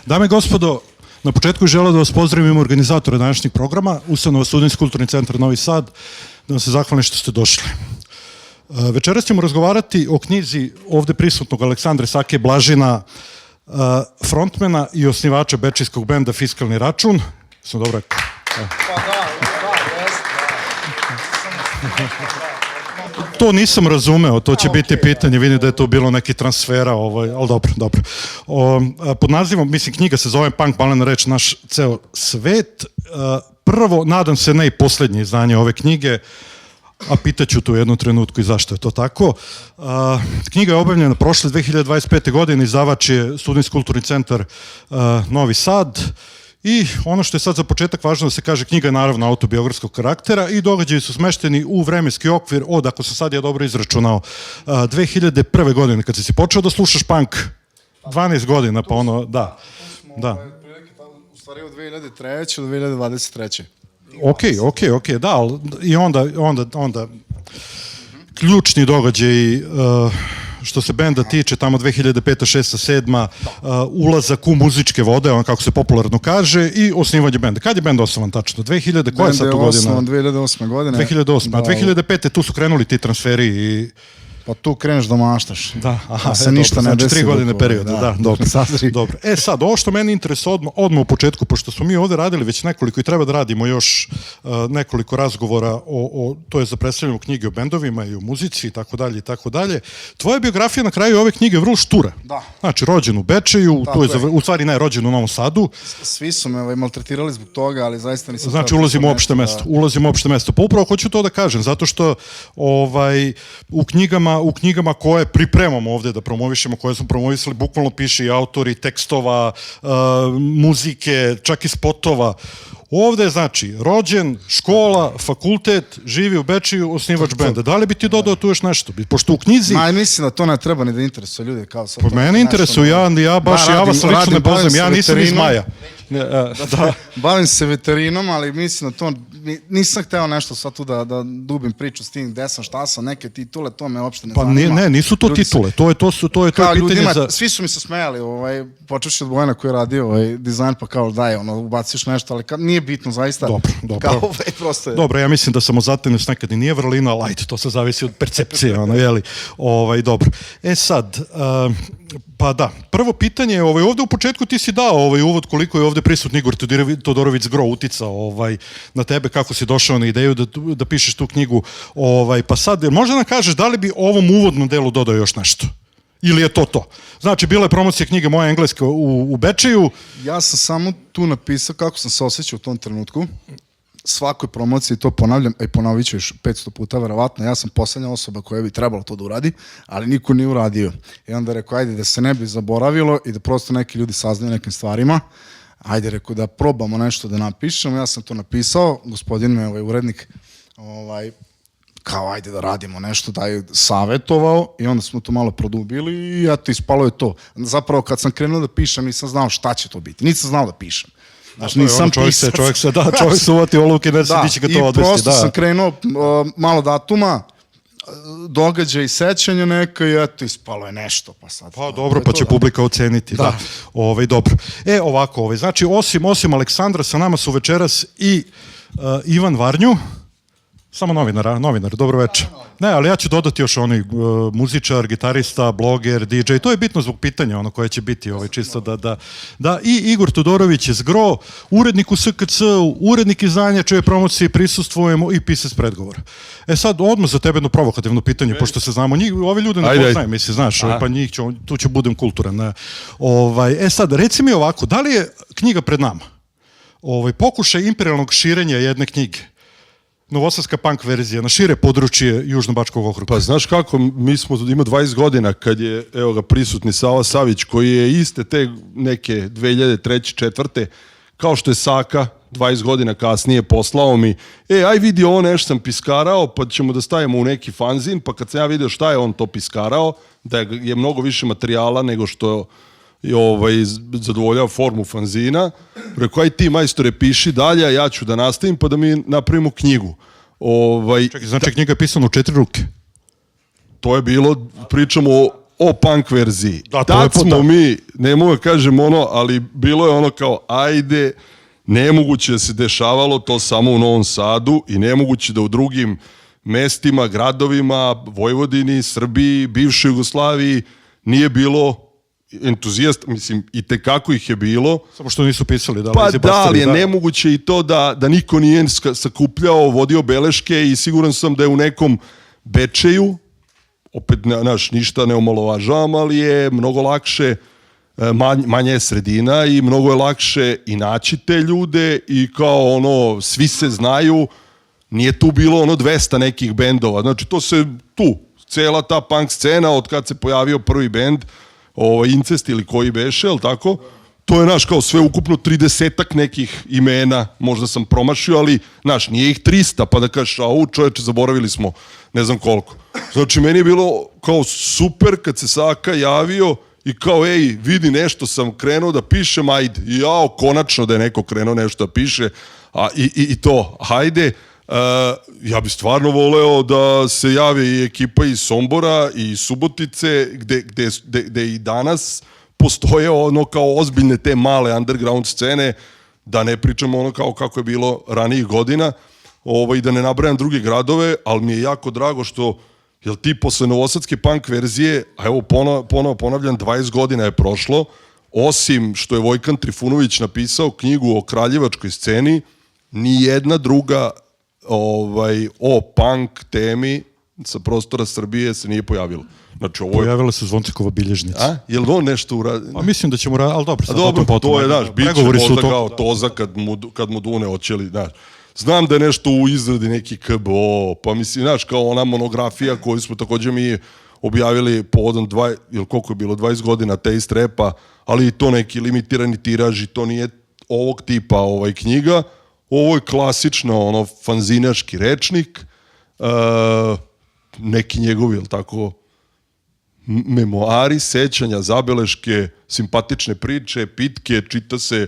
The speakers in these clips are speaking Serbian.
Dame i gospodo, na početku bih želeo da vas pozdravim organizatore današnjeg programa, Ustanova Studentski kulturni centar Novi Sad, da vam se zahvalim što ste došli. Večeras ćemo razgovarati o knjizi ovde prisutnog Aleksandre Sake Blažina, frontmena i osnivača bečijskog benda Fiskalni račun. Sam dobro rekao? To nisam razumeo, to će biti pitanje, vidim da je to bilo neki transfera, ali dobro. Pod nazivom, mislim, knjiga se zove Punk Balena reč naš ceo svet. Prvo, nadam se ne i poslednje izdanje ove knjige, a pitaću tu u jednom trenutku i zašto je to tako. Knjiga je objavljena prošle 2025. godine, izdavač je Studentski kulturni centar Novi Sad. I ono što je sad za početak važno da se kaže, knjiga je naravno autobiografskog karaktera i događaji su smešteni u vremenski okvir od, ako sam sad ja dobro izračunao, 2001. godine, kad si počeo da slušaš punk, 12 godina, pa ono, da. U stvari od 2003. do 2023. Ok, da, i onda ključni događaj što se benda tiče, tamo 2005. 6. 7. ulazak u muzičke vode, on kako se popularno kaže, i osnivanje benda. Kad je benda osnovan tačno? 2000, koja je sad to godina? Benda je osnovan 2008. godine. 2008. A 2005. tu su krenuli ti transferi i... Pa tu kreneš da maštaš. Da, aha, se ništa ne desi. Znači 3 godine perioda, da, dobro. Sad, ovo što meni interesuje odmah u početku, pošto smo mi ovde radili već nekoliko i treba da radimo još nekoliko razgovora to je za predstavljanje knjige o bendovima i o muzici i tako dalje. Tvoja biografija na kraju ove knjige je vrlo štura. Da. Znači, rođen u Bečeju, u stvari ne, rođen u Novom Sadu. Svi su me maltretirali zbog toga, ali zaista nisam... Znači, ulazimo u opšte mesto. Pa upravo hoću to da kažem, zato što u knjigama koje pripremamo ovde da promovišemo, koje smo promovisali, bukvalno piše i autori tekstova, muzike, čak i spotova. Ovde je, znači, rođen, škola, fakultet, živi u Bečiju, osnivač benda. Da li bi ti dodao tu još nešto? Pošto u knjizi... Mislim da to ne treba ni da interesuje ljude. Pa mene interesuje, ja vas lično ne poznam, ja nisam iz Maja. Bavim se veterinom, ali mislim da to... Nisam hteo nešto sad tu da dubim priču s tim gde sam, šta sam, neke titule, to me uopšte ne zanima. Pa ne, nisu to titule, to je pitanje za... Svi su mi se smejali, počeši od Bojana koji je radio dizajn, pa kao daj, ubaciš nešto, ali nije bitno, zaista. Dobro. Dobro, ja mislim da samozatajnost nekad i nije vrlina, ali ajde, to se zavisi od percepcije, jeli? Dobro. Sad... Pa da, prvo pitanje je, ovde u početku ti si dao uvod koliko je ovde prisutni Igor Todorović Zgro uticao na tebe, kako si došao na ideju da pišeš tu knjigu, pa sad, možda nam kažeš da li bi ovom uvodnom delu dodao još nešto? Ili je to? Znači, bila je promocija knjige Moja engleska u Bečeju. Ja sam samo tu napisao kako sam se osjećao u tom trenutku. Svakoj promociji to ponavljam, i ponovit ću još 500 puta, verovatno. Ja sam poslednja osoba koja bi trebalo to da uradi, ali niko nije uradio. I onda rekao, ajde da se ne bi zaboravilo i da prosto neki ljudi saznaju nekim stvarima. Ajde, rekao, da probamo nešto da napišemo. Ja sam to napisao, gospodin me, urednik, kao ajde da radimo nešto, da je savetovao i onda smo to malo produbili i eto, ispalo je to. Zapravo, kad sam krenuo da pišem, nisam znao šta će to biti. Nisam znao da pišem. Znači, nisam pisac. Čovjek se uvati olovke, ne se dići kad to odvesti. I prosto sam krenuo malo datuma, događaj i sećanja neka i eto, ispalo je nešto. Pa dobro, pa će publika oceniti. Da. Dobro. Ovako, znači, osim Aleksandra, sa nama su večeras i Ivan Varnju, samo novinar, dobro večer. Ne, ali ja ću dodati još muzičar, gitarista, bloger, DJ, to je bitno zbog pitanja koje će biti čisto da i Igor Todorović je Zgro, urednik u SKC, urednik izdanja čije promocije prisustvujemo i pisac predgovora. Sad odmah za tebe jedno provokativno pitanje, pošto se znamo, ove ljude ne poznajem, misli, znaš, pa tu ću budem kulturan. Sad, reci mi ovako, da li je knjiga pred nama pokušaj imperijalnog širenja jedne knjige, novosadska punk verzija, na šire područje Južno-Bačkog okruga? Pa znaš kako, ima 20 godina kad je, evo ga, prisutni Sava Savić, koji je iste te neke 2003. 2004. kao što je Saka, 20 godina kasnije poslao mi, aj vidi ovo nešto sam piskarao, pa ćemo da stavimo u neki fanzin, pa kad sam ja vidio šta je on to piskarao, da je mnogo više materijala nego što zadovoljava formu fanzina, rekao, aj ti majstore piši dalje, a ja ću da nastavim pa da mi napravimo knjigu. Čekaj, znači knjiga je pisana u 4 ruke? To je bilo, pričamo o punk verziji. Da, to je Tad smo mi, ne mogu da kažem ono, ali bilo je ono kao, ajde, nemoguće da se dešavalo to samo u Novom Sadu i nemoguće da u drugim mestima, gradovima, Vojvodini, Srbiji, bivšoj Jugoslaviji nije bilo entuzijasta, mislim, i tekako ih je bilo. Samo što nisu pisali. Da, Pa da, ali je nemoguće i to da niko nije sakupljao, vodio beleške i siguran sam da je u nekom Bečeju, opet, znaš, ništa ne omalovažavam, ali je mnogo lakše, manja je sredina i mnogo je lakše i naći te ljude i kao ono, svi se znaju, nije tu bilo ono 200 nekih bendova, znači to se tu, cela ta punk scena od kad se pojavio prvi bend, Incest ili koji beše, ali tako? To je, naš, kao sve ukupno 30-ak nekih imena, možda sam promašio, ali, naš, nije ih 300, pa da kažeš, čoveče, zaboravili smo, ne znam koliko. Znači, meni je bilo kao super kad se Saka javio i kao, ej, vidi, nešto sam krenuo da pišem, ajde. I jao, konačno da je neko krenuo nešto da piše, i to, hajde. Ja bih stvarno voleo da se jave i ekipa iz Sombora i Subotice, gde i danas postoje ono kao ozbiljne te male underground scene, da ne pričamo ono kao kako je bilo ranijih godina, i da ne nabrajam druge gradove, ali mi je jako drago što, jel ti posle novosadske punk verzije, a evo ponovo ponavljam, 20 godina je prošlo, osim što je Vojkan Trifunović napisao knjigu o kraljevačkoj sceni, ni jedna druga o punk temi sa prostora Srbije se nije pojavilo. Znači, ovo je... Pojavila se Zvoncikova bilježnica. Je li on nešto uradio? Pa mislim da ćemo uraditi, ali dobro, sad dobro, to je, znaš, bit će možda kao to... Toza kad mu dune očeli, znaš. Znam da je nešto u izradi neki KBO, pa mislim, znaš, kao ona monografija koju smo također mi objavili povodom ili koliko je bilo, 20 godina Taste Rapa, ali i to neki limitirani tiraž i to nije ovog tipa knjiga. Ovo je klasično, fanzinaški rečnik, neki njegovi, jel tako, memoari, sećanja, zabeleške, simpatične priče, pitke, čita se,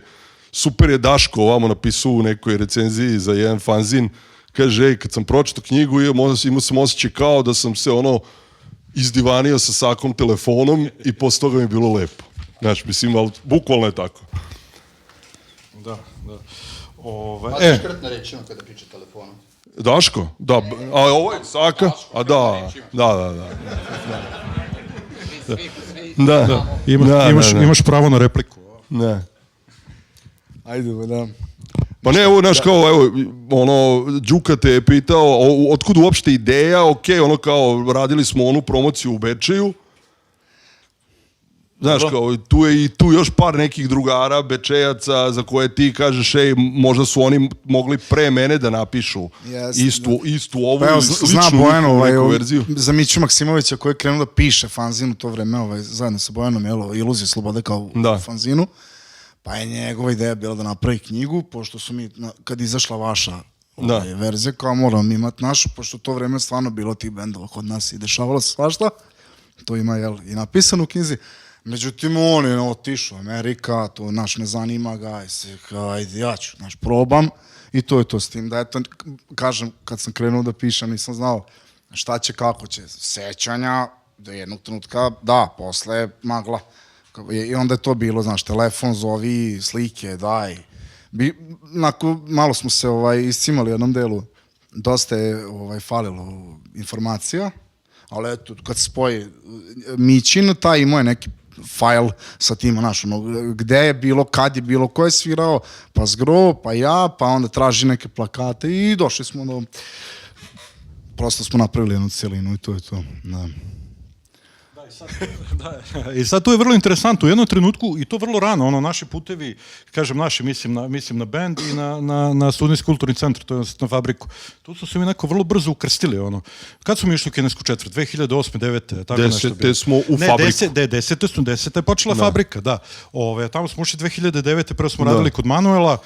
super je Daško ovamo napisao u nekoj recenziji za jedan fanzin, kaže, kad sam pročitao knjigu, imao sam osjećaj kao da sam se izdivanio sa Sakom telefonom i posle toga mi je bilo lepo. Znači, mislim, ali bukvalno je tako. Da. Malo škrtno rečimo kada priča telefonom. Daško? Da, a ovo je Saka? A da. Imaš pravo na repliku. Ne. Ajde, da. Pa ne, ovo, znaš, kao, evo, Đuka te je pitao, otkud uopšte ideja, kao, radili smo onu promociju u Bečeju, znaš, kao, tu je i tu još par nekih drugara, Bečejaca, za koje ti kažeš, ej, možda su oni mogli pre mene da napišu istu ovu ili sličnu neku verziju. Za Miću Maksimovića koji je krenuo da piše fanzinu to vreme, zajedno sa Bojanom, Iluzije slobode kao fanzinu, pa je njegova ideja bila da napravi knjigu, pošto su mi, kad izašla vaša verzija, kao moramo imati našu, pošto to vreme stvarno bilo tih bendova kod nas i dešavalo se svašta, to ima i napisano u knjizi. Međutim, on je otišao Amerika, to naš ne zanima ga, ajde ja ću, probam i to je to s tim. Da eto, kažem, kad sam krenuo da pišem, nisam znao šta će, kako će, sećanja, do jednog trenutka, da, posle magla. I onda je to bilo, znaš, telefon, zovi, slike, daj. Malo smo se iscimali u jednom delu, dosta je falilo informacija, ali eto, kad se spoji Mićin, taj imao je neki fajl sa tim, znaš, gde je bilo, kad je bilo, ko je svirao, pa Zgro, pa ja, pa onda traži neke plakate i došli smo do... Prosto smo napravili jednu celinu i to je to, da. I sad to je vrlo interesantno, u jednom trenutku, i to vrlo rano, naši putevi, kažem naši, mislim na band i na Studentski kulturni centar, to je na fabriku. Tu su se mi neko vrlo brzo ukrstili, Kad smo mi išli u Kinesku četvrt? 2008. 2009. Tako nešto bilo. 10. smo u fabriku. Ne, 10. je počela fabrika, da. Tamo smo ušli 2009. Prvo smo radili kod Manuela,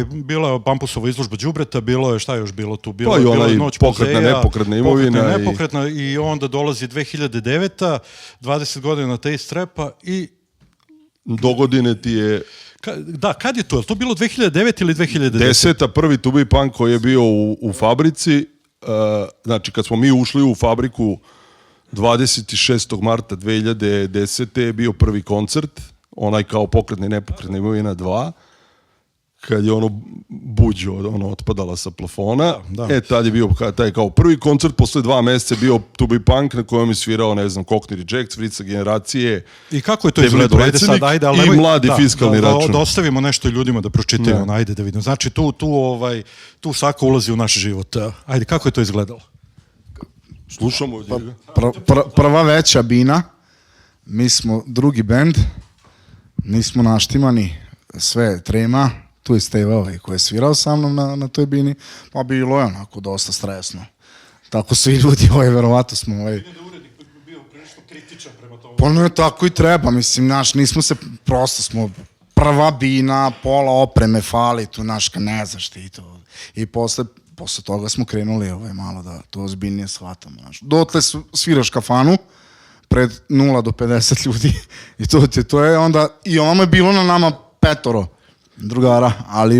bila je Pampusova izložba đubreta, bilo je, šta je još bilo tu? Pa i ona i pokretna, nepokretna imovina. Nepokretna i onda dolazi 2009. 20 godina Taste Rapa i... Dogodine ti je... Da, kad je to? Je to bilo 2009 ili 2010? 10. prvi Tubi Punk koji je bio u fabrici, znači kad smo mi ušli u fabriku 26. marta 2010. je bio prvi koncert, onaj kao pokretna i nepokretna imovina 2, kad je buđo otpadala sa plafona. Da. Tad je bio taj kao prvi koncert, posle 2 meseca je bio To Be Punk na kojem je svirao, ne znam, Cockney Rejects, Frica Generacije. I kako je to izgledalo? Ajde sad, ajde, ali i mladi fiskalni račun. Da ostavimo nešto ljudima da pročitaju, ajde da vidimo. Znači, tu Saka ulazi u naš život. Ajde, kako je to izgledalo? Slušamo od njega. Prva veća bina, mi smo drugi bend, nismo naštimani, sve trema, tu je Steve koji je svirao sa mnom na toj bini, pa bilo je onako dosta stresno. Tako svi ljudi, verovatno smo... Vidim da urednik bio prilično kritičan prema tomu. Pa ne, tako i treba, mislim, nismo se, prosto smo prva bina, pola opreme fali, tu ne znaš ti to. I posle toga smo krenuli malo da to ozbiljnije shvatamo. Dotle sviraš kafanu, pred 0 do 50 ljudi i to je onda, i ono je bilo na nama 5 drugara, ali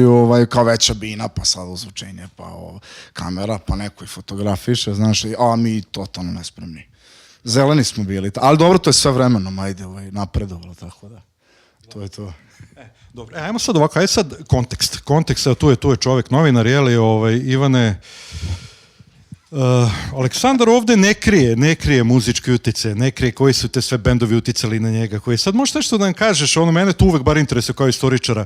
kao veća bina, pa sad ozvučenje, pa kamera, pa neko i fotografiše, znaš, a mi totalno nespremni. Zeleni smo bili, ali dobro, to je sve vremenom, ajde, napredovalo, tako da, to je to. Dobro, ajmo sad ovako, ajde sad kontekst, tu je čovjek novinar, Ivane, Aleksandar ovde ne krije muzički utice, ne krije koji su te sve bendovi uticali na njega, koji sad možeš nešto da nam kažeš, mene to uvek bar interesuje kao istoričara,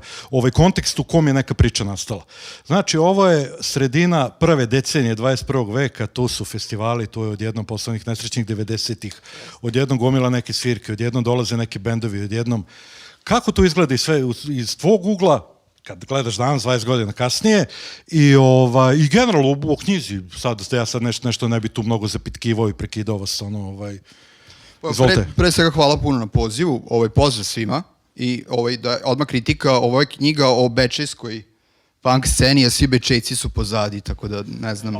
kontekst u kom je neka priča nastala. Znači, ovo je sredina prve decenije 21. veka, tu su festivali, tu je odjednom posle onih nesrećnih 90-ih, odjednom gomila neke svirke, odjednom dolaze neki bendovi, odjednom. Kako to izgleda i sve iz tvog ugla, kad gledaš danas, 20 godina kasnije, i generalno u knjizi, ja sad nešto ne bi tu mnogo zapitkivao i prekidao vas, izvolite. Pre svega hvala puno na pozivu, pozdrav svima, i da odmah kritika, ovo je knjiga o bečejskoj punk sceni, a svi bečejci su pozadi, tako da ne znam.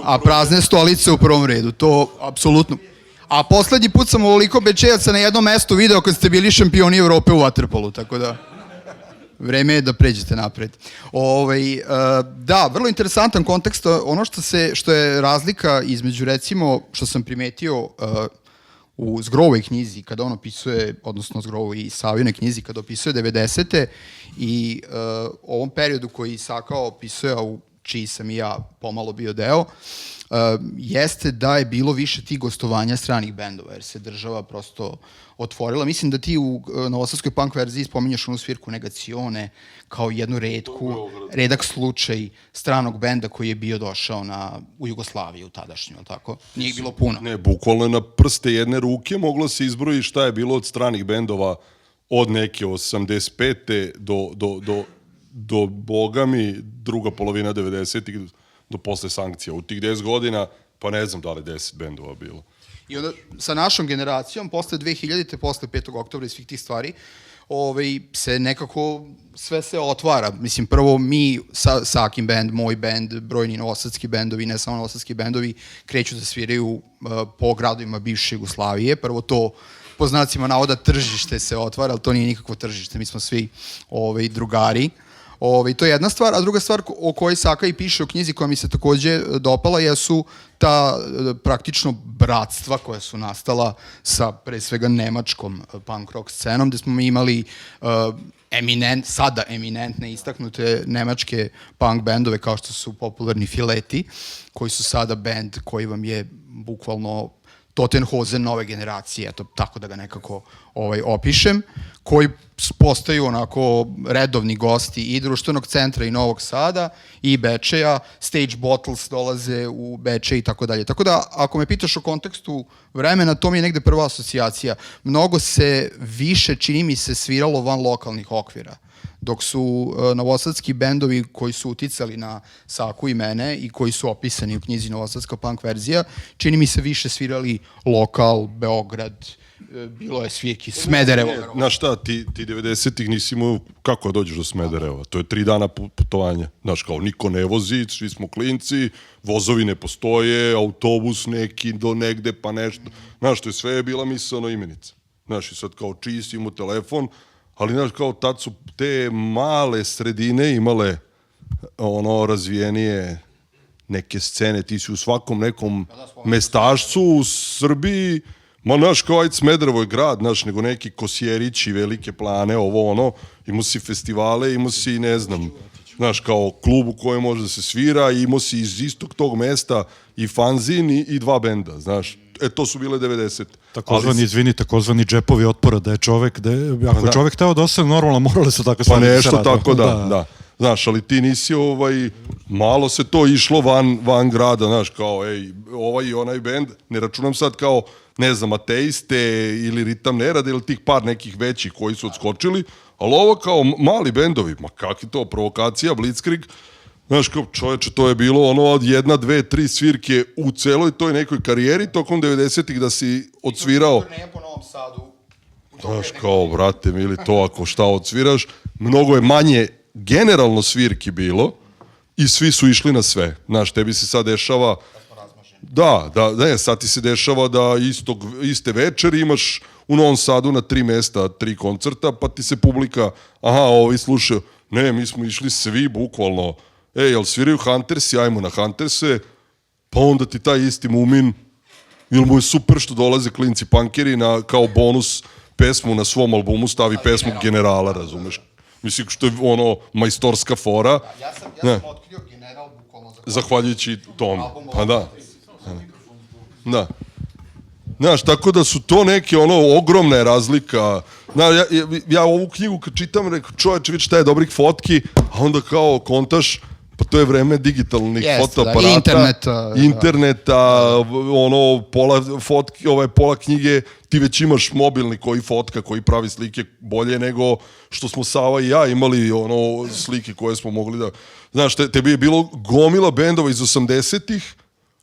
A prazne stolice u prvom redu, to apsolutno. A poslednji put sam ovoliko bečejaca na jednom mestu video kad ste bili šampioni Evrope u vaterpolu, tako da vreme je da pređete napred. Da, vrlo interesantan kontekst. Ono što je razlika između, recimo, što sam primetio u Zgrovoj knjizi, kada on opisuje, odnosno Zgrovoj i Savijone knjizi, kada opisuje 90. i ovom periodu koji Saka opisuje, a u čiji sam i ja pomalo bio deo, jeste da je bilo više tih gostovanja stranih bendova, jer se država prosto otvorila. Mislim da ti u novosadskoj punk verziji spominjaš onu svirku Negacione kao jednu redak slučaj stranog benda koji je bio došao u Jugoslaviju tadašnju, ali tako? Nije ih bilo puno. Ne, bukvalno na prste jedne ruke moglo se izbroji šta je bilo od stranih bendova od neke 85. do bogami druga polovina 90-ih, do posle sankcija. U tih 10 godina, pa ne znam da li 10 bendova bilo. I onda sa našom generacijom, posle 2000-te, posle 5. oktobra i svih tih stvari, se nekako sve se otvara. Mislim, prvo mi, Sakin bend, moj bend, brojni novosadski bendovi, ne samo novosadski bendovi, kreću da sviraju po gradovima bivše Jugoslavije. Prvo to, po znacima navoda, tržište se otvara, ali to nije nikakvo tržište, mi smo svi drugari. To je jedna stvar, a druga stvar o kojoj Saka i piše u knjizi koja mi se takođe dopala jesu ta praktično bratstva koja su nastala sa pre svega nemačkom punk rock scenom, gde smo mi imali sada eminentne istaknute nemačke punk bendove kao što su popularni Fileti, koji su sada bend koji vam je bukvalno Totenhosen nove generacije, eto, tako da ga nekako opišem, koji postaju onako redovni gosti i društvenog centra i Novog Sada i Bečeja, Stage Bottles dolaze u Bečej i tako dalje. Tako da, ako me pitaš o kontekstu vremena, to mi je negde prva asocijacija. Mnogo se više, čini mi se, sviralo van lokalnih okvira. Dok su novosadski bendovi koji su uticali na Saku i mene i koji su opisani u knjizi Novosadska punk verzija, čini mi se više svirali lokal, Beograd, bilo je svirki, Smederevo. Znaš šta, ti 90-ih nisi imao kako dođeš do Smedereva. To je 3 dana putovanja. Znaš, kao niko ne vozi, svi smo klinci, vozovi ne postoje, autobus neki do negde pa nešto. Znaš, to je sve bila misaona imenica. Znaš, i sad kao čiji si imao telefon, ali znaš, kao tad su te male sredine imale razvijenije neke scene, ti si u svakom nekom mestašcu u Srbiji, ma znaš, kao ajde Smederevo je grad, znaš, nego neki Kosjerići, Velike Plane, ovo ono, imao si festivale, imao si, ne znam, znaš, kao klub u kojem može da se svira, imao si iz istog tog mesta i fanzin i dva benda, znaš. To su bile 90. Takozvani džepovi otpora, da je čovek, ako je čovek teo da ostane normalno, morali su tako pa stvari. nešto tako, da. Znaš, ali ti nisi, malo se to išlo van grada, znaš, kao, ovaj i onaj bend, ne računam sad kao, ne znam, Ateiste ili Ritam Nerada ili tih par nekih većih koji su odskočili, ali ovo kao mali bendovi, ma kakvi to, provokacija, Blitzkrieg, znaš, kao čoveče, to je bilo ono od 1, 2, 3 svirke u celoj toj nekoj karijeri tokom 90-ih da si odsvirao. I to po Novom Sadu. Znaš, kao, brate mili, to ako šta odsviraš, mnogo je manje generalno svirki bilo i svi su išli na sve. Znaš, tebi se sad dešava... Da, sad ti se dešava da iste večeri imaš u Novom Sadu na 3 mesta, 3 koncerta, pa ti se publika, ovi slušaju, ne, mi smo išli svi bukvalno, jel sviraju Huntersi, ajmo na Hunterse, pa onda ti taj isti Mumin, ili mu je super što dolaze klinci punkeri na kao bonus pesmu na svom albumu stavi pesmu Generala, razumeš? Mislim, što je ono majstorska fora. Ja sam otkrio General bukvalno zahvaljujući tomu. Pa da. Da. Znaš, tako da su to neke ogromna je razlika. Ja ovu knjigu kad čitam, rekao, čoveče, vidi šta je dobrih fotki, a onda kao kontaš, pa to je vreme digitalnih fotoaparata, interneta, pola fotki, pola knjige, ti već imaš mobilni koji fotka, koji pravi slike bolje nego što smo Sava i ja imali slike koje smo mogli da... Znaš, tebi je bilo gomila bendova iz 80-ih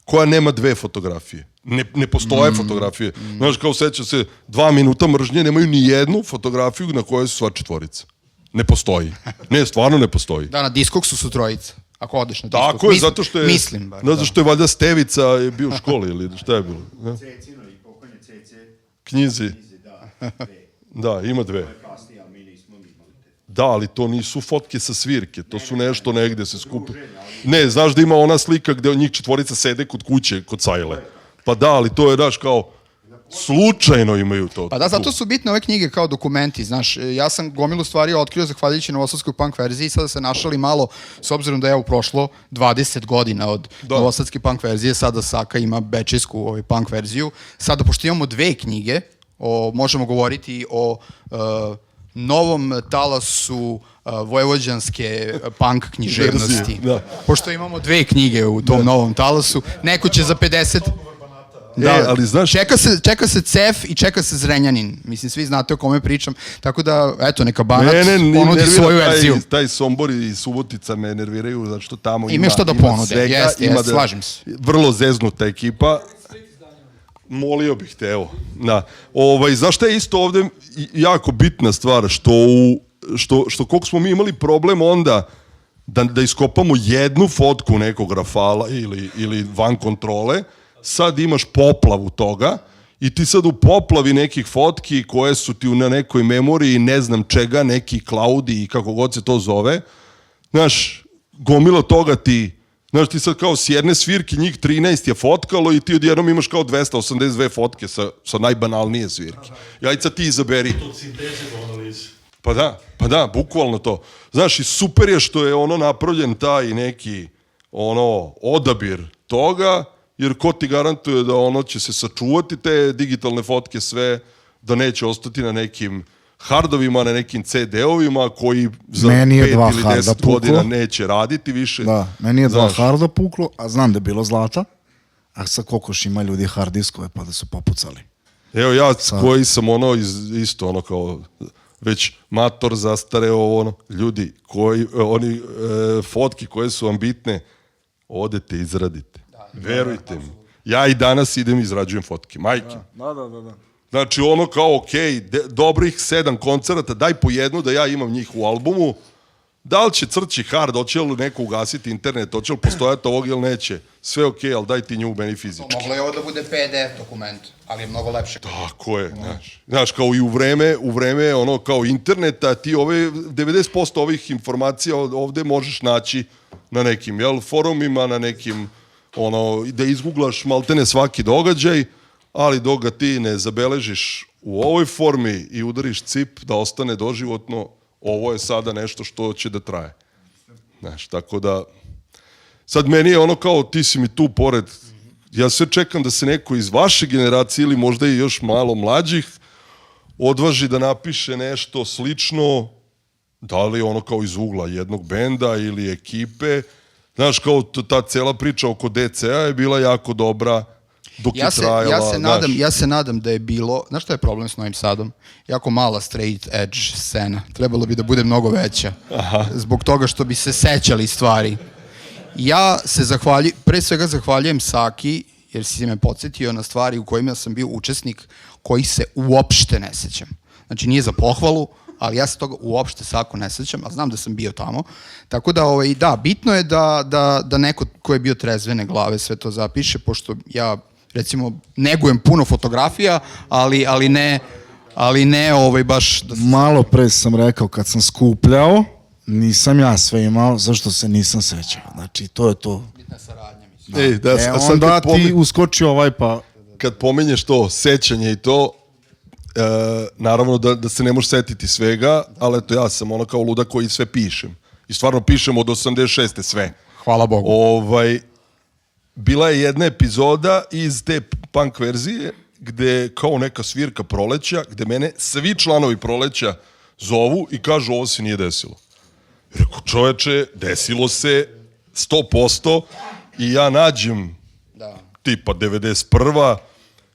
koja nema 2 fotografije. Ne postoje fotografije. Znaš, kao seća se 2 minuta mržnje, nemaju ni jednu fotografiju na kojoj su sva četvorica. Ne postoji. Ne, stvarno ne postoji. Da, na Diskoksu su trojica. Ako odeš na Diskoksu. Tako je, zato što je... Mislim, bar. Zato što je valjda Stevica je bio u školi ili šta je bilo? Cecino i pokojne Cece. Knjizi. Da, 2. Da, ima 2. To je kasnije, ali mi nismo imali te. Da, ali to nisu fotke sa svirke, to su nešto negde se skupe. Ne, znaš da ima ona slika gde njih četvorica sede kod kuće, kod Sajle. Pa da, ali to je, znaš, kao, slučajno imaju to. Pa da, zato su bitne ove knjige kao dokumenti, znaš, ja sam gomilu stvari otkrio zahvaljujući novosadskoj punk verziji, sada se našali malo, s obzirom da je prošlo 20 godina od novosadske punk verzije, sada Saka ima bečejsku punk verziju, sada pošto imamo 2 knjige, možemo govoriti o novom talasu vojvođanske punk književnosti. Pošto imamo 2 knjige u tom novom talasu, neko će za 50... Da, ali znaš... Čeka se Cef i čeka se Zrenjanin. Mislim, svi znate o kome pričam. Tako da, eto, neka Banat ponudi svoju verziju. Taj Sombor i Subotica me nerviraju, zato što tamo ima što da ponude, jeste, slažem se. Vrlo zeznuta ekipa. Molio bih te, evo. Znaš šta je isto ovde jako bitna stvar, što koliko smo mi imali problem onda da iskopamo jednu fotku nekog Rafala ili van kontrole, sad imaš poplavu toga i ti sad u poplavi nekih fotki koje su ti na nekoj memoriji ne znam čega, neki cloudi i kako god se to zove, znaš, gomila toga ti, znaš, ti sad kao s jedne svirke njih 13 je fotkalo i ti odjednom imaš kao 282 fotke sa najbanalnije svirke. Ajde sad ti izaberi. Pa da, bukvalno to. Znaš, i super je što je napravljen taj neki odabir toga, jer ko ti garantuje da će se sačuvati te digitalne fotke sve, da neće ostati na nekim hardovima, na nekim CD-ovima koji za 5 ili 10 godina neće raditi više. Da, meni je 2 harda puklo, a znam da je bilo zlata, a sa kokoš ima ljudi hard diskove pa da su popucali. Evo ja koji sam isto kao već mator zastareo ljudi koji, fotke koje su vam bitne, odete, izradite. Verujte mi. Ja i danas idem i izrađujem fotke. Majke. Da. Znači kao, dobrih 7 koncerata, daj po jednu da ja imam njih u albumu. Da li će crći hard, hoće li neko ugasiti internet, hoće li postojati ovog ili neće. Sve okej, ali daj ti nju meni fizički. Moglo je ovo da bude PDF dokument, ali je mnogo lepše. Tako je, znaš, kao i u vreme kao interneta, ti 90% ovih informacija ovde možeš naći na nekim forumima, na nekim, da izguglaš maltene svaki događaj, ali dok ga ti ne zabeležiš u ovoj formi i udariš cip da ostane doživotno, ovo je sada nešto što će da traje. Znaš, tako da, sad meni je kao ti si mi tu pored, ja sve čekam da se neko iz vaše generacije ili možda i još malo mlađih odvaži da napiše nešto slično, da li kao iz ugla jednog benda ili ekipe. Znaš, kao ta cela priča oko DC-a je bila jako dobra dok je trajala. Ja se nadam da je bilo, znaš šta je problem s Novim Sadom? Jako mala straight edge scena. Trebalo bi da bude mnogo veća. Zbog toga što bi se sećali stvari. Ja se pre svega zahvaljujem Saki, jer si me podsjetio na stvari u kojima sam bio učesnik, kojih se uopšte ne sećam. Znači, nije za pohvalu, ali ja se toga uopšte Sako ne sećam, a znam da sam bio tamo. Tako da, da, bitno je da neko ko je bio trezvene glave sve to zapiše, pošto ja, recimo, negujem puno fotografija, ali ne baš... Malo pre sam rekao, kad sam skupljao, nisam ja sve imao, zašto se nisam sećao. Znači, to je to. Bitna saradnja, mislim. Onda ti uskoči pa... Kad pomenješ to, sećanje i to, naravno da se ne možeš setiti svega, ali eto ja sam kao luda koji sve pišem. I stvarno pišem od 86. sve. Hvala Bogu. Bila je jedna epizoda iz te punk verzije gde kao neka svirka Proleća, gde mene svi članovi Proleća zovu i kažu ovo se nije desilo. Rekao, čoveče, desilo se 100% i ja nađem tipa 91.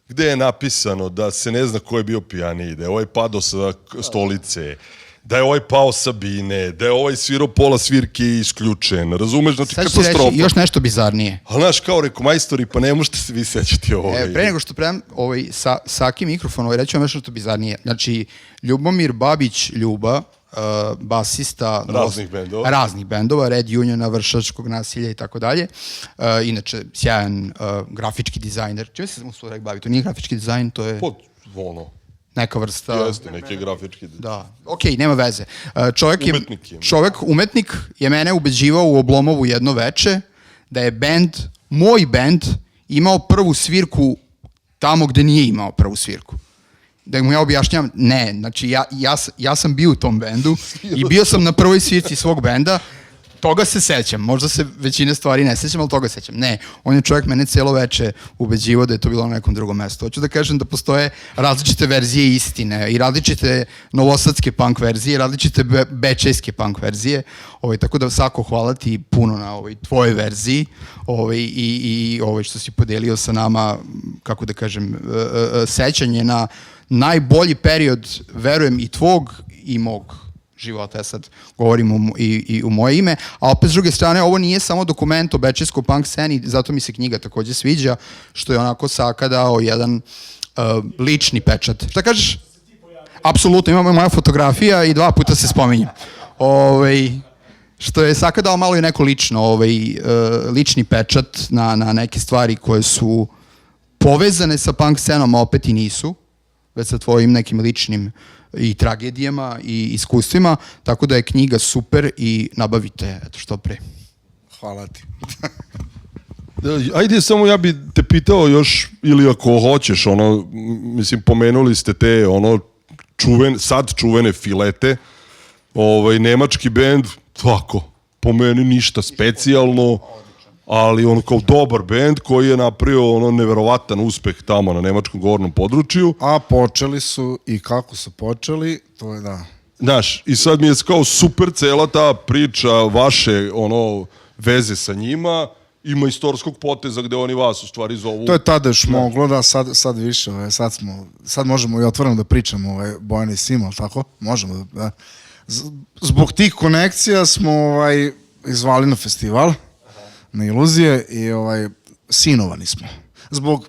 gde je napisano da se ne zna ko je bio pijaniji, da je ovaj padao sa stolice, da je ovaj pao sa bine, da je ovaj svirao pola svirke isključen, razumeš? Znači, katastrofa. Sad ću reći još nešto bizarnije. Ali znaš, kao reko, majstori, pa ne možete se vi sećati ovo. Pre nego što predam Saki mikrofon, reći vam još nešto bizarnije. Znači, Ljubomir Babić Ljuba, basista raznih bendova, Red Uniona, Vršačkog nasilja i tako dalje. Inače, sjajan grafički dizajner. Čime se mu rekao bavi? To nije grafički dizajn, to je... Neka vrsta... Jeste, neki grafički dizajn. Da, okej, nema veze. Umetnik Umetnik je mene ubeđivao u Oblomovu jedno veče da je moj bend, imao prvu svirku tamo gde nije imao prvu svirku. Da mu ja objašnjam, ne, znači ja sam bio u tom bendu i bio sam na prvoj svirci svog benda, toga se sećam, možda se većine stvari ne sećam, ali toga sećam. Ne, on je čovjek mene cijelo veče ubeđivao da je to bilo na nekom drugom mestu. Hoću da kažem da postoje različite verzije istine i različite novosadske punk verzije, različite bečejske punk verzije, tako da Sako, hvala ti puno na tvojoj verziji i što si podelio sa nama, kako da kažem, sećanje na najbolji period, verujem, i tvog i mog života. Ja sad govorim i u moje ime, a opet s druge strane, ovo nije samo dokument o bečejskoj punk sceni, zato mi se knjiga takođe sviđa, što je onako Saka dao jedan lični pečat. Šta kažeš? Apsolutno, imamo moja fotografija i 2 puta se spominjem. Što je Saka dao malo i neko lični pečat na neke stvari koje su povezane sa punk scenom, a opet i nisu, već sa tvojim nekim ličnim i tragedijama i iskustvima, tako da je knjiga super i nabavite, eto, što pre. Hvala ti. Ajde, samo ja bi te pitao još, ili ako hoćeš, mislim, pomenuli ste te, sad čuvene Filete, nemački bend, tako, po meni ništa specijalno, ali kao dobar bend koji je napravio neverovatan uspeh tamo na nemačkom govornom području. A počeli su i kako su počeli, to je da. Znaš, i sad mi je kao super cela ta priča vaše veze sa njima, ima istorskog poteza gde oni vas u stvari zovu. To je tada još moglo, da, sad više, sad možemo i otvoreno da pričamo Bojana i Sima, tako? Možemo da. Zbog tih konekcija smo izvali na festival, na Iluzije i sinovani smo. Zbog,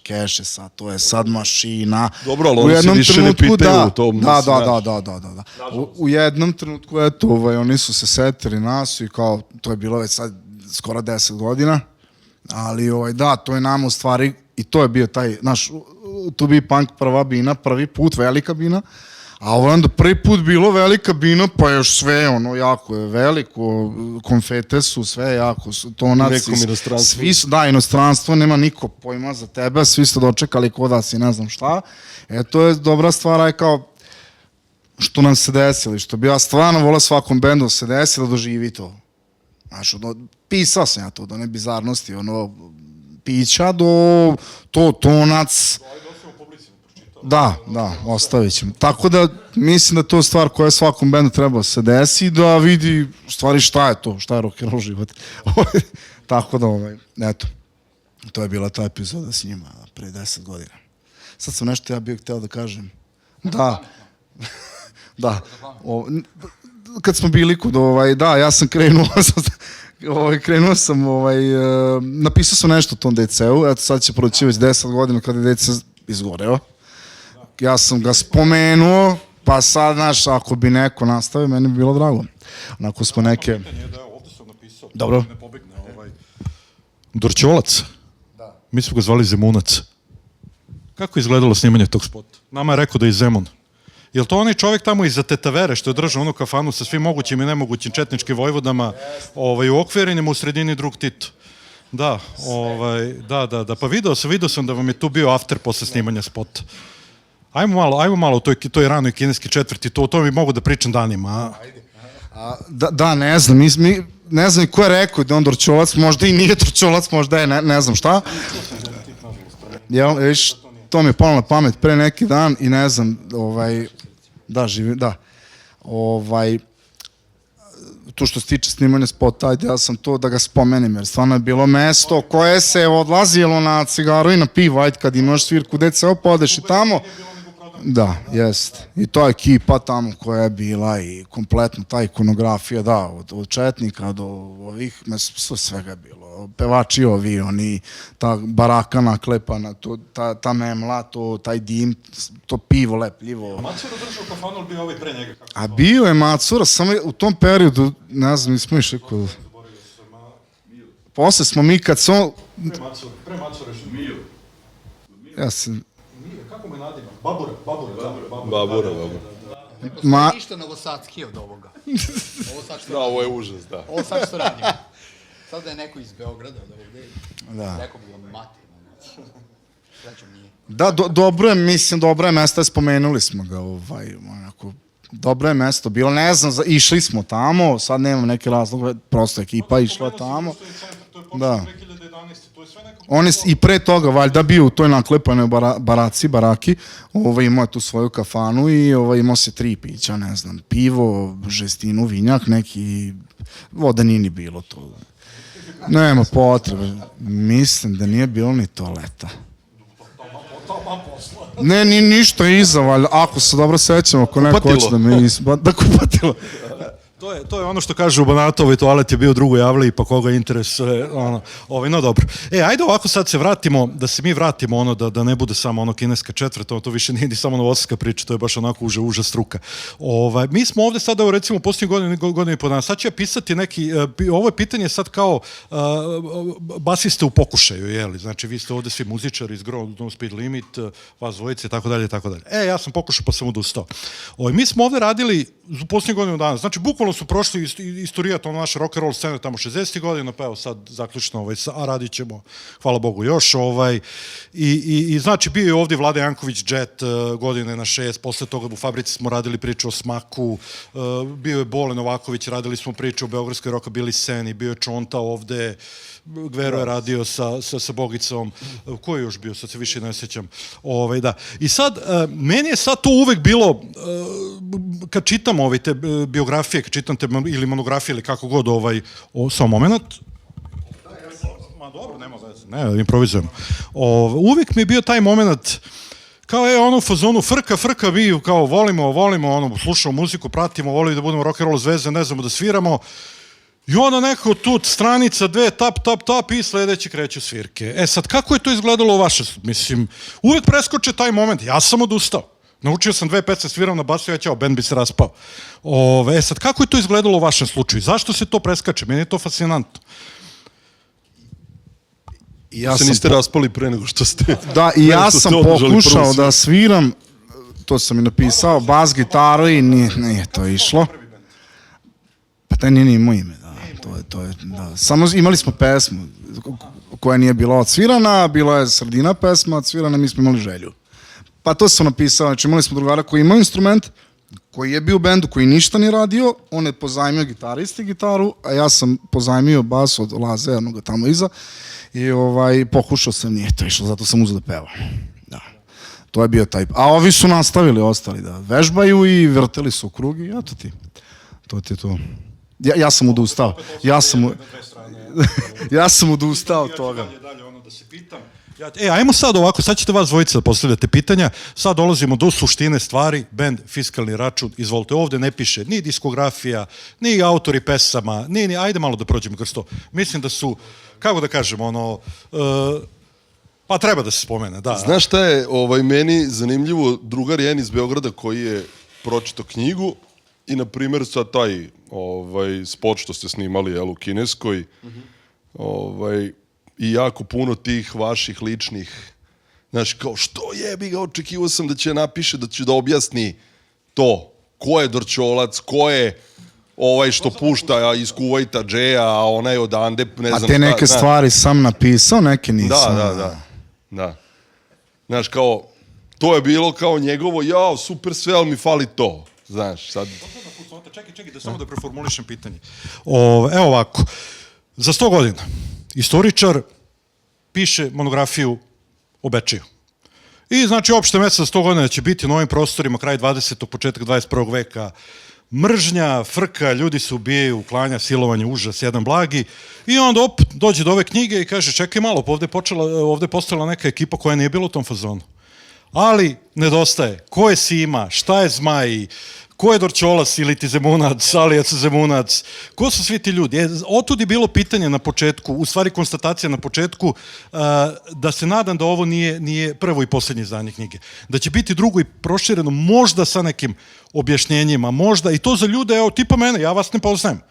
keše sad, to je sad mašina. Dobro, ali oni se više ne pitaju u tom. Da. U jednom trenutku, eto, oni su se setili nas i kao, to je bilo već sad skoro 10 godina, ali da, to je nama u stvari, i to je bio taj, To Be Punk prva bina, prvi put, velika bina, A ovo onda prvi put bilo velika bina, pa još sve, ono, jako je veliko, konfete su, sve jako, tonaci. Nekom inostranstvu. Svi su, da, inostranstvo, nema niko pojma za tebe, svi su dočekali ko da si ne znam šta. To je dobra stvar, aj kao, što nam se desilo, što bi ja stvarno volao svakom bendu da se desi, da doživi to. Znaš, pisao sam ja to, do nebizarnosti, ono, pića do tonac. Da, ostavit ćemo. Tako da, mislim da je to stvar koja svakom bendu treba se desi, da vidi u stvari šta je to, šta je rock'n'roll život. Tako da, eto, to je bila ta epizoda s njima pre 10 godina. Sad sam nešto ja bio hteo da kažem. Da. Da. Kad smo bili kod, da, ja sam krenuo sam, napisao sam nešto o tom DC-u, eto sad će proći već 10 godina kada je DC izgoreo. Ja sam ga spomenuo, pa sad, znaš, ako bi neko nastavio, meni bi bilo drago. Onako smo neke... Ovdje sam napisao. Dobro. Ne pobegne Dorćolac. Da. Mi smo ga zvali Zemunac. Kako je izgledalo snimanje tog spota? Nama je rekao da je Zemun. Je li to onaj čovjek tamo iza Tetavere što je držao onu kafanu sa svim mogućim i nemogućim četničkim vojvodama u okvirenjima u sredini drug Tito? Da, da. Pa video sam da vam je tu bio after posle snimanja spota. Ajmo malo o toj ranoj kineski četvrti, o tome bi mogu da pričam danima. Da, ne znam, ne znam ko je rekao da je on Dorćolac, možda i nije Dorćolac, možda je ne znam šta. Jel, viš, to mi je palo na pamet pre neki dan i ne znam, da, živim, da. Tu što se tiče snimanja spota, ajde ja sam to da ga spomenem, jer stvarno je bilo mesto koje se odlazilo na cigaru i na pivo, ajde kad imaš svirku DCO, pa odeš i tamo. Da, jest. I to ekipa tamo koja je bila i kompletno ta ikonografija, da, od četnika do ovih, svega je bilo. Pevači ovi, oni, ta baraka naklepana, ta memla, taj dim, to pivo lepljivo. Macura držao kafanu, ali bio ovaj pre njega? A bio je Macura, samo u tom periodu, ne znam, nismo išli kod... Posle smo mi kad smo... Pre Macura što Mio. Ja sam... Kako me nadima? Babura. Babura. Ništa novosadski od ovoga. Da, ovo je užas, da. Ovo sad što radimo. Sad da je neko iz Beograda od ovde, rekao bi vam mati. Srećom nije. Da, dobro je, mislim, dobro je mesto, spomenuli smo ga, onako, dobro je mesto bilo, ne znam, išli smo tamo, sad nemam neke razloge, prosto ekipa išla tamo. Da. On je i pre toga, valjda, bio u toj naklepanoj baraki, imao je tu svoju kafanu i imao se 3 pića, ne znam, pivo, žestinu, vinjak, neki, voda nije ni bilo to. Nema potrebe, mislim da nije bilo ni toaleta. Ne, ni ništa iza, valjda, ako se dobro sećam, ako neko hoće da me da kupatilo. To je ono što kaže u Banatovo i toalet je bio drugo javliji, pa koga interesuje, no dobro. Ajde ovako sad se vratimo, da se mi vratimo da ne bude samo ono kineska četvrta, to više nije ni samo novosadska priča, to je baš onako uža struka. Mi smo ovde sada, recimo, posljednji godinu i po dana, sad ću ja pisati neki, ovo je pitanje sad kao basiste u pokušaju, jeli, znači vi ste ovde svi muzičari iz No Speed Limit, vas dvojice i tako dalje, tako dalje. Ja sam pokušao pa sam odustao. Mi smo ovde radili u posljednji godinu dana, znači bukvalno su prošli istorijat naše rock and roll scene tamo 60. godina, pa evo sad zaključno, a radit ćemo, hvala Bogu, još. I znači bio je ovdje Vlada Janković Jet godine na 6, posle toga u Fabrici smo radili priču o Smaku, bio je Bole Novaković, radili smo priču o beogradskoj rockabilly sceni, bio je Čonta ovde, Gvero je radio sa Bogicom, ko je još bio, sad se više ne sjećam. I sad, meni je sad to uvek bilo, kad čitam te biografije, kad čitam te ili monografije ili kako god, samo moment. Ma dobro, nema veze, ne, improvizujem. Uvek mi je bio taj moment, kao ono u fazonu frka, mi kao volimo, slušamo muziku, pratimo, volimo da budemo rock and roll zvezde, ne znamo da sviramo. I onda neko tu stranica 2, tap i sledeći kreću svirke. Sad, kako je to izgledalo u vaše? Mislim, uvek preskoče taj moment. Ja sam odustao. Naučio sam 2 pesme, sviram na basu, bend bi se raspao. Sad, kako je to izgledalo u vašem slučaju? Zašto se to preskače? Meni je to fascinantno. Se niste raspali pre nego što ste... Da, i ja sam pokušao da sviram to sam i napisao, bas gitaru i nije to išlo. Pa taj nije ni imao ime, da. Da. Samo imali smo pesmu koja nije bila odsvirana, bila je sredina pesma odsvirana, mi smo imali želju. Pa to sam napisao, znači imali smo drugara koji imao instrument, koji je bio u bendu, koji ništa nije radio, on je pozajmio gitaristi gitaru, a ja sam pozajmio bas od Laze, onoga tamo iza, i pokušao sam, nije to išlo, zato sam uzeo da pevam. Da. To je bio taj... A ovi su nastavili, ostali da vežbaju i vrteli su u krug i eto ti. To ti je to. Ja sam odustao. Ja sam odustao od toga. Dalje ono da se pitam. Ajmo sad ovako, sad ćete vas dvojica da postavljate pitanja, sad dolazimo do suštine stvari, bend, fiskalni račun, izvolite, ovde ne piše ni diskografija, ni autori pesama, ajde malo da prođemo kroz to. Mislim da su, kako da kažem, pa treba da se spomene, da. Znaš šta je meni zanimljivo, drugar jedan iz Beograda koji je pročitao knjigu i, na primjer, sad taj spot što ste snimali u kineskoj, i jako puno tih vaših ličnih, znaš, kao što jebi ga, očekivao sam da će napiše, da će da objasni to, ko je Dorćolac, ko je što pušta iz Kuvajta Džeja, a onaj odande, ne znam šta. A te neke stvari sam napisao, neke nisam. Da. Znaš, kao, to je bilo kao njegovo, jao, super sve, ali mi fali to, znaš, sad... Čekaj, da samo da preformulišem pitanje. Evo ovako, za 100 godina istoričar piše monografiju o Bečeju. I znači opšte mesto za 100 godina će biti na ovim prostorima kraj 20. početak 21. veka mržnja, frka, ljudi se ubijaju, klanja, silovanje, užas, jedan blagi. I onda dođe do ove knjige i kaže čekaj malo, ovde je postojala neka ekipa koja nije bila u tom fazonu. Ali nedostaje ko je Sima, šta je Zmaj, ko je Dorćolac ili ti Zemunac, Alijac Zemunac, ko su svi ti ljudi? Otud je bilo pitanje na početku, u stvari konstatacija na početku, da se nadam da ovo nije prvo i poslednje izdanje knjige. Da će biti drugo i prošireno, možda sa nekim objašnjenjima, možda, i to za ljude, evo, tipa mene, ja vas ne poznajem.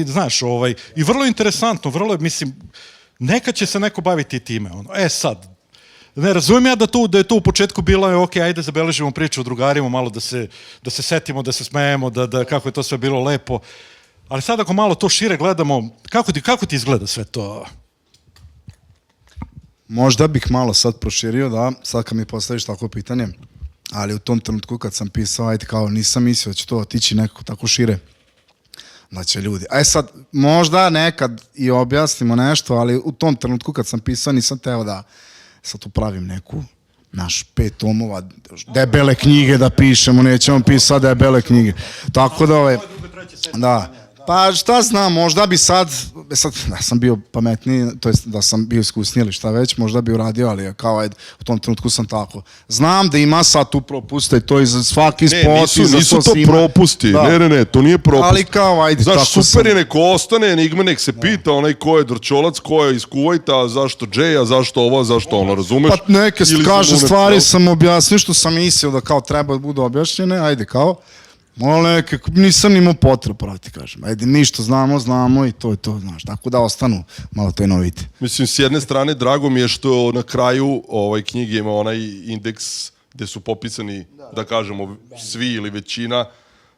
Znaš, i vrlo interesantno, mislim, nekad će se neko baviti time. Sad, ne razumijem ja da je to u početku bilo, ok, ajde zabeležimo priču o drugarima, malo da se setimo, da se smejemo, da kako je to sve bilo lepo. Ali sad ako malo to šire gledamo, kako ti izgleda sve to? Možda bih malo sad proširio, da, sad kad mi postaviš tako pitanje, ali u tom trenutku kad sam pisao, ajde kao nisam mislio da će to otići nekako tako šire. Da će ljudi. Sad, možda nekad i objasnimo nešto, ali u tom trenutku kad sam pisao nisam teo da sad tu pravim neku, 5 tomova, debele knjige da pišemo, nećemo pisati debele knjige. Tako da, pa šta znam, možda bi sad, da sam bio pametniji, to jest da sam bio iskusniji ili šta već, možda bi uradio, ali kao u tom trenutku sam tako. Znam da ima sad tu propuste i to i za svaki spot i za nisu to propusti, ne, to nije propust. Ali kao, ajde, tako sam. Znaš, super je, neko ostane, enigma, nek se pita onaj ko je Dorćolac, ko je iz Kuvajta, zašto Džeja, zašto ovo, zašto ono, razumeš? Pa neke kaže stvari sam objasnio što sam mislio da kao treba da budu objašnjene, ajde kao. Nisam imao potrebu, pravo ti kažem. Ajde, mi što znamo i to je to, znaš. Tako da ostanu malo to i novite. Mislim, s jedne strane, drago mi je što na kraju knjige ima onaj indeks gde su popisani, da kažemo, svi ili većina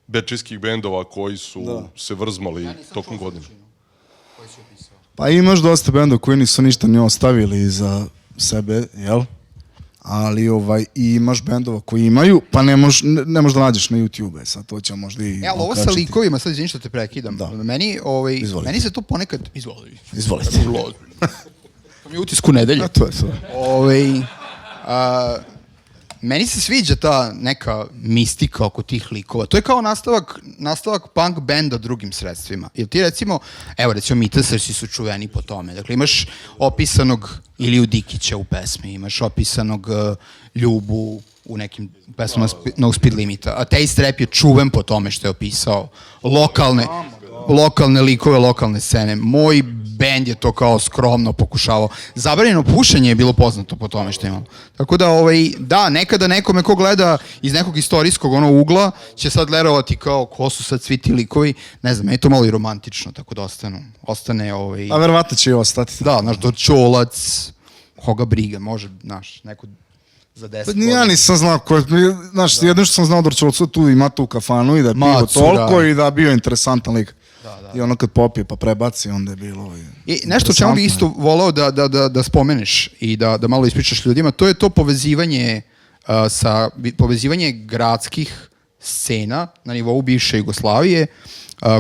bečejskih bendova koji su se vrzmali tokom godina. Pa imaš dosta bendova koji nisu ništa ni ostavili za sebe, jel? Ali i imaš bendova koji imaju, pa ne možeš da nađeš na YouTube, sad to ćemo možda i... Ali ovo sa likovima, sad izvini što te prekidam, meni se to ponekad... Izvolite. To mi je utisku nedelje. To je sve. Meni se sviđa ta neka mistika oko tih likova. To je kao nastavak punk benda drugim sredstvima. Jer ti recimo Mita Srsi su čuveni po tome. Dakle, imaš opisanog Iliju Dikića u pesmi, imaš opisanog Ljubu u nekim pesmama No Speed Limita. A Taste Rap je čuven po tome što je opisao lokalne likove, lokalne scene. Moj bend je to kao skromno pokušavao. Zabranjeno pušenje je bilo poznato po tome što imamo. Tako da, nekada nekome ko gleda iz nekog istorijskog ugla će sad gledati kao ko su sad svi ti likovi. Ne znam, meni je to malo i romantično, tako da ostane... A verovatno će i ostati. Da, znaš, Dorćolac, koga briga, može, znaš, neko za 10 Pa godina. ja nisam znao znaš, jedno što sam znao da Dorčolcu tu ima tu kafanu i da je pivo Macu, toliko da. i da je bio interesantan lik. I ono kad popije pa prebaci, onda je bilo... I nešto o čemu bi isto volao da spomeneš i da malo ispričaš ljudima, to je to povezivanje povezivanje gradskih scena na nivou bivše Jugoslavije,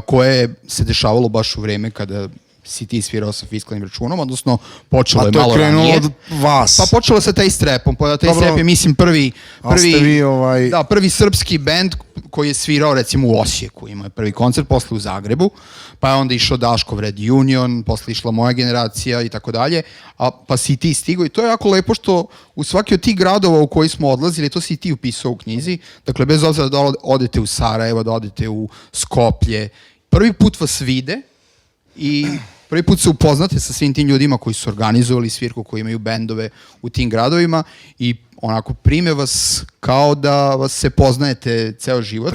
koje se dešavalo baš u vreme kada si ti svirao sa fiskalnim računom, odnosno počelo je malo ranije. A to je krenulo od vas. Pa počelo sa taj strepom, taj Dobro. strep je mislim prvi vi, da, prvi srpski bend koji je svirao recimo u Osijeku, imao je prvi koncert, posle u Zagrebu, pa je onda išao Daškov Red Union, posle išla moja generacija i tako dalje, pa si ti stigao i to je jako lepo što u svaki od tih gradova u koji smo odlazili, to si ti upisao u knjizi, dakle bez obzira da odete u Sarajevo, da odete u Skoplje, prvi put vas vide i prvi put se upoznate sa svim tim ljudima koji su organizovali svirku, koji imaju bendove u tim gradovima i onako prime vas kao da vas se poznajete ceo život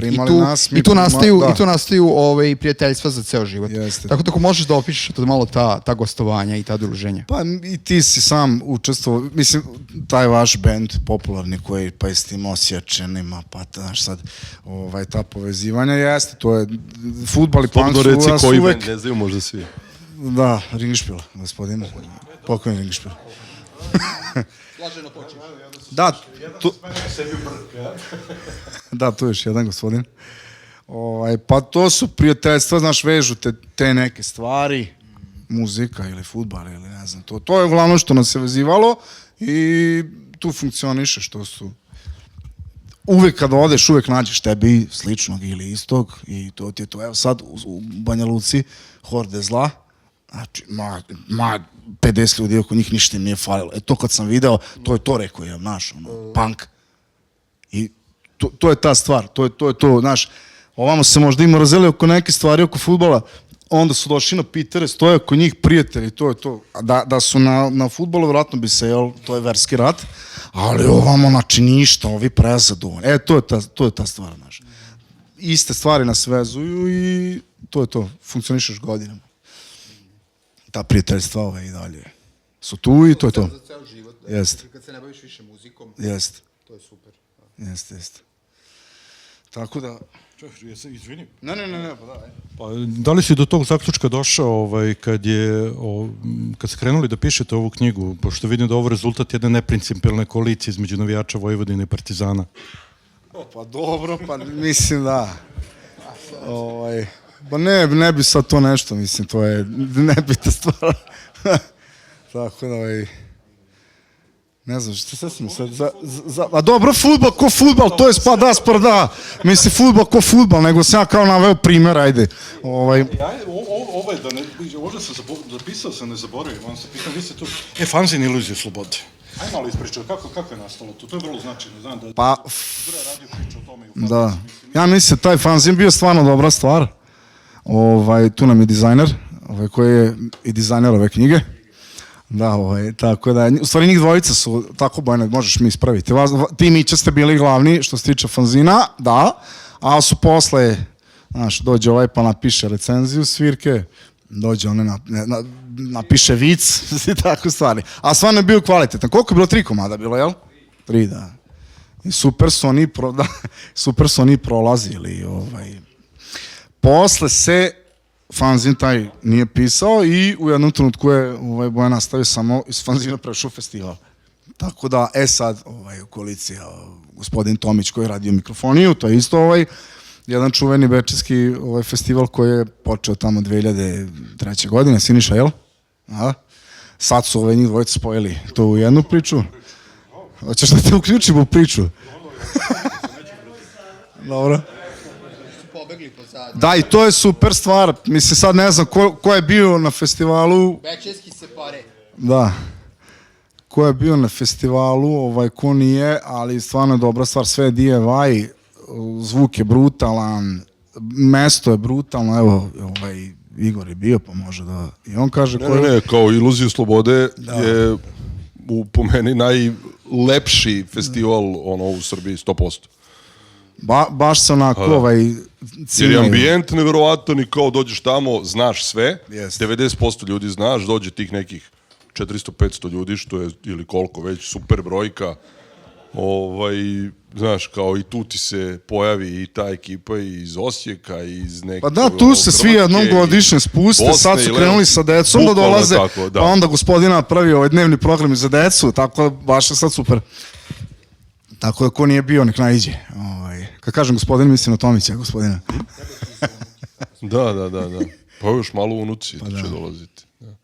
i tu nastaju prijateljstva za ceo život. Jeste. Tako da ako možeš da opišeš to malo ta gostovanja i ta druženja. Pa i ti si sam učestvovao, mislim, taj vaš bend popularni koji pa i s tim Osječanima, pa znaš sad, ta povezivanja jeste, to je fudbal i punk su reci vas koji uvek... bend, ne znaju možda svi. Da, Ringišpil, gospodin, pokojni Ringišpil. Da, tu je još jedan gospodin. Pa to su prijateljstva, znaš, vežu te neke stvari, muzika ili fudbal ili ne znam, to je uglavnom što nas se vezivalo i tu funkcioniše što su uvek kada odeš, uvek nađeš tebi sličnog ili istog i to ti je to. Evo sad u Banja Luci, Horde zla, znači, 50 ljudi oko njih ništa im nije falilo. To kad sam video, to je to rekao je, znaš, punk. I to je ta stvar, to je to, znaš, ovamo se možda ima razeli oko neke stvari, oko fudbala, onda su došli na Pitere, stoje oko njih prijatelji, to je to. Da su na fudbalu, vjerojatno bi se, to je verski rat, ali ovamo, znači, ništa, ovi prezadovoljni. To je ta stvar, znaš. Iste stvari nas vezuju i to je to, funkcionišeš godinama. Ta prijateljstva i dalje su tu i to je to. Za ceo život. Jeste. Kad se ne baviš više muzikom, Jeste. to je super. Jeste. Tako da... Izvini. Ne, pa da. Pa, da li si do tog zaključka došao kad ste krenuli da pišete ovu knjigu, pošto vidim da je ovo rezultat jedne neprincipalne koalicije između navijača Vojvodine i Partizana? Pa dobro, pa mislim da. Pa ne bi sad to nešto, mislim, to je nebitna stvar. Tako da, ne znam, šta sam sad, a dobro, fudbal ko fudbal, to je sprda. Mislim, fudbal ko fudbal, nego sam ja kao naveo primjer, ajde. Ovo je da ne, možda sam zapisao sam, ne zaboravim, vam se pitam, vi ste tu, fanzin iluzije slobode. Ajde malo ispričaj, kako je nastalo to? To je vrlo značajno, znam da... Pa, radio priča o tome i u da, ja mislim, taj fanzin bio stvarno dobra stvar. Tu nam je dizajner, koji je i dizajner ove knjige. Da, tako da, u stvari njih dvojica su, tako Bojane, možeš mi ispraviti. Ti Mića ste bili glavni što se tiče fanzina, da, a su posle, znaš, dođe pa napiše recenziju svirke, dođe napiše vic i tako stvari. A stvarno je bio kvalitetan. Koliko je bilo? 3 komada bilo, jel? 3, da. I super su oni prolazili, Posle se fanzin taj nije pisao i u jednom trenutku je Bojan nastavio samo iz fanzina prešao festival. Tako da, sad, koalicija, gospodin Tomić koji je radio mikrofoniju, to je isto jedan čuveni bečejski festival koji je počeo tamo 2003. godine, Siniša, jel? Sad su njih dvojica spojili to u jednu priču. Hoćeš da te uključimo u priču? Dobro. Da, i to je super stvar. Mislim, sad ne znam ko je bio na festivalu. Bečejski se pare. Da. Ko je bio na festivalu, ko nije, ali stvarno je dobra stvar. Sve je DIY, zvuk je brutalan, mesto je brutalno. Evo, Igor je bio, pa može da i on kaže. Ne, kao Iluziju slobode je po meni najlepši festival u Srbiji, 100%. Baš se onako jer je ambijent neverovatan i kao dođeš tamo, znaš sve, 90% ljudi znaš, dođe tih nekih 400-500 ljudi, što je ili koliko već, super brojka, Znaš, kao i tu ti se pojavi i ta ekipa iz Osijeka, iz neke... Pa da, tu se svi jednom godišnje spuste, sad su krenuli sa decom da dolaze, tako, da. pa onda gospodina pravi ovaj dnevni program za decu, tako da baš je sad super. Tako da ko nije bio, nek naiđe. Kad kažem gospodin, mislim na Tomića, gospodina. Da. Pa još malo unuci će dolaziti. Da.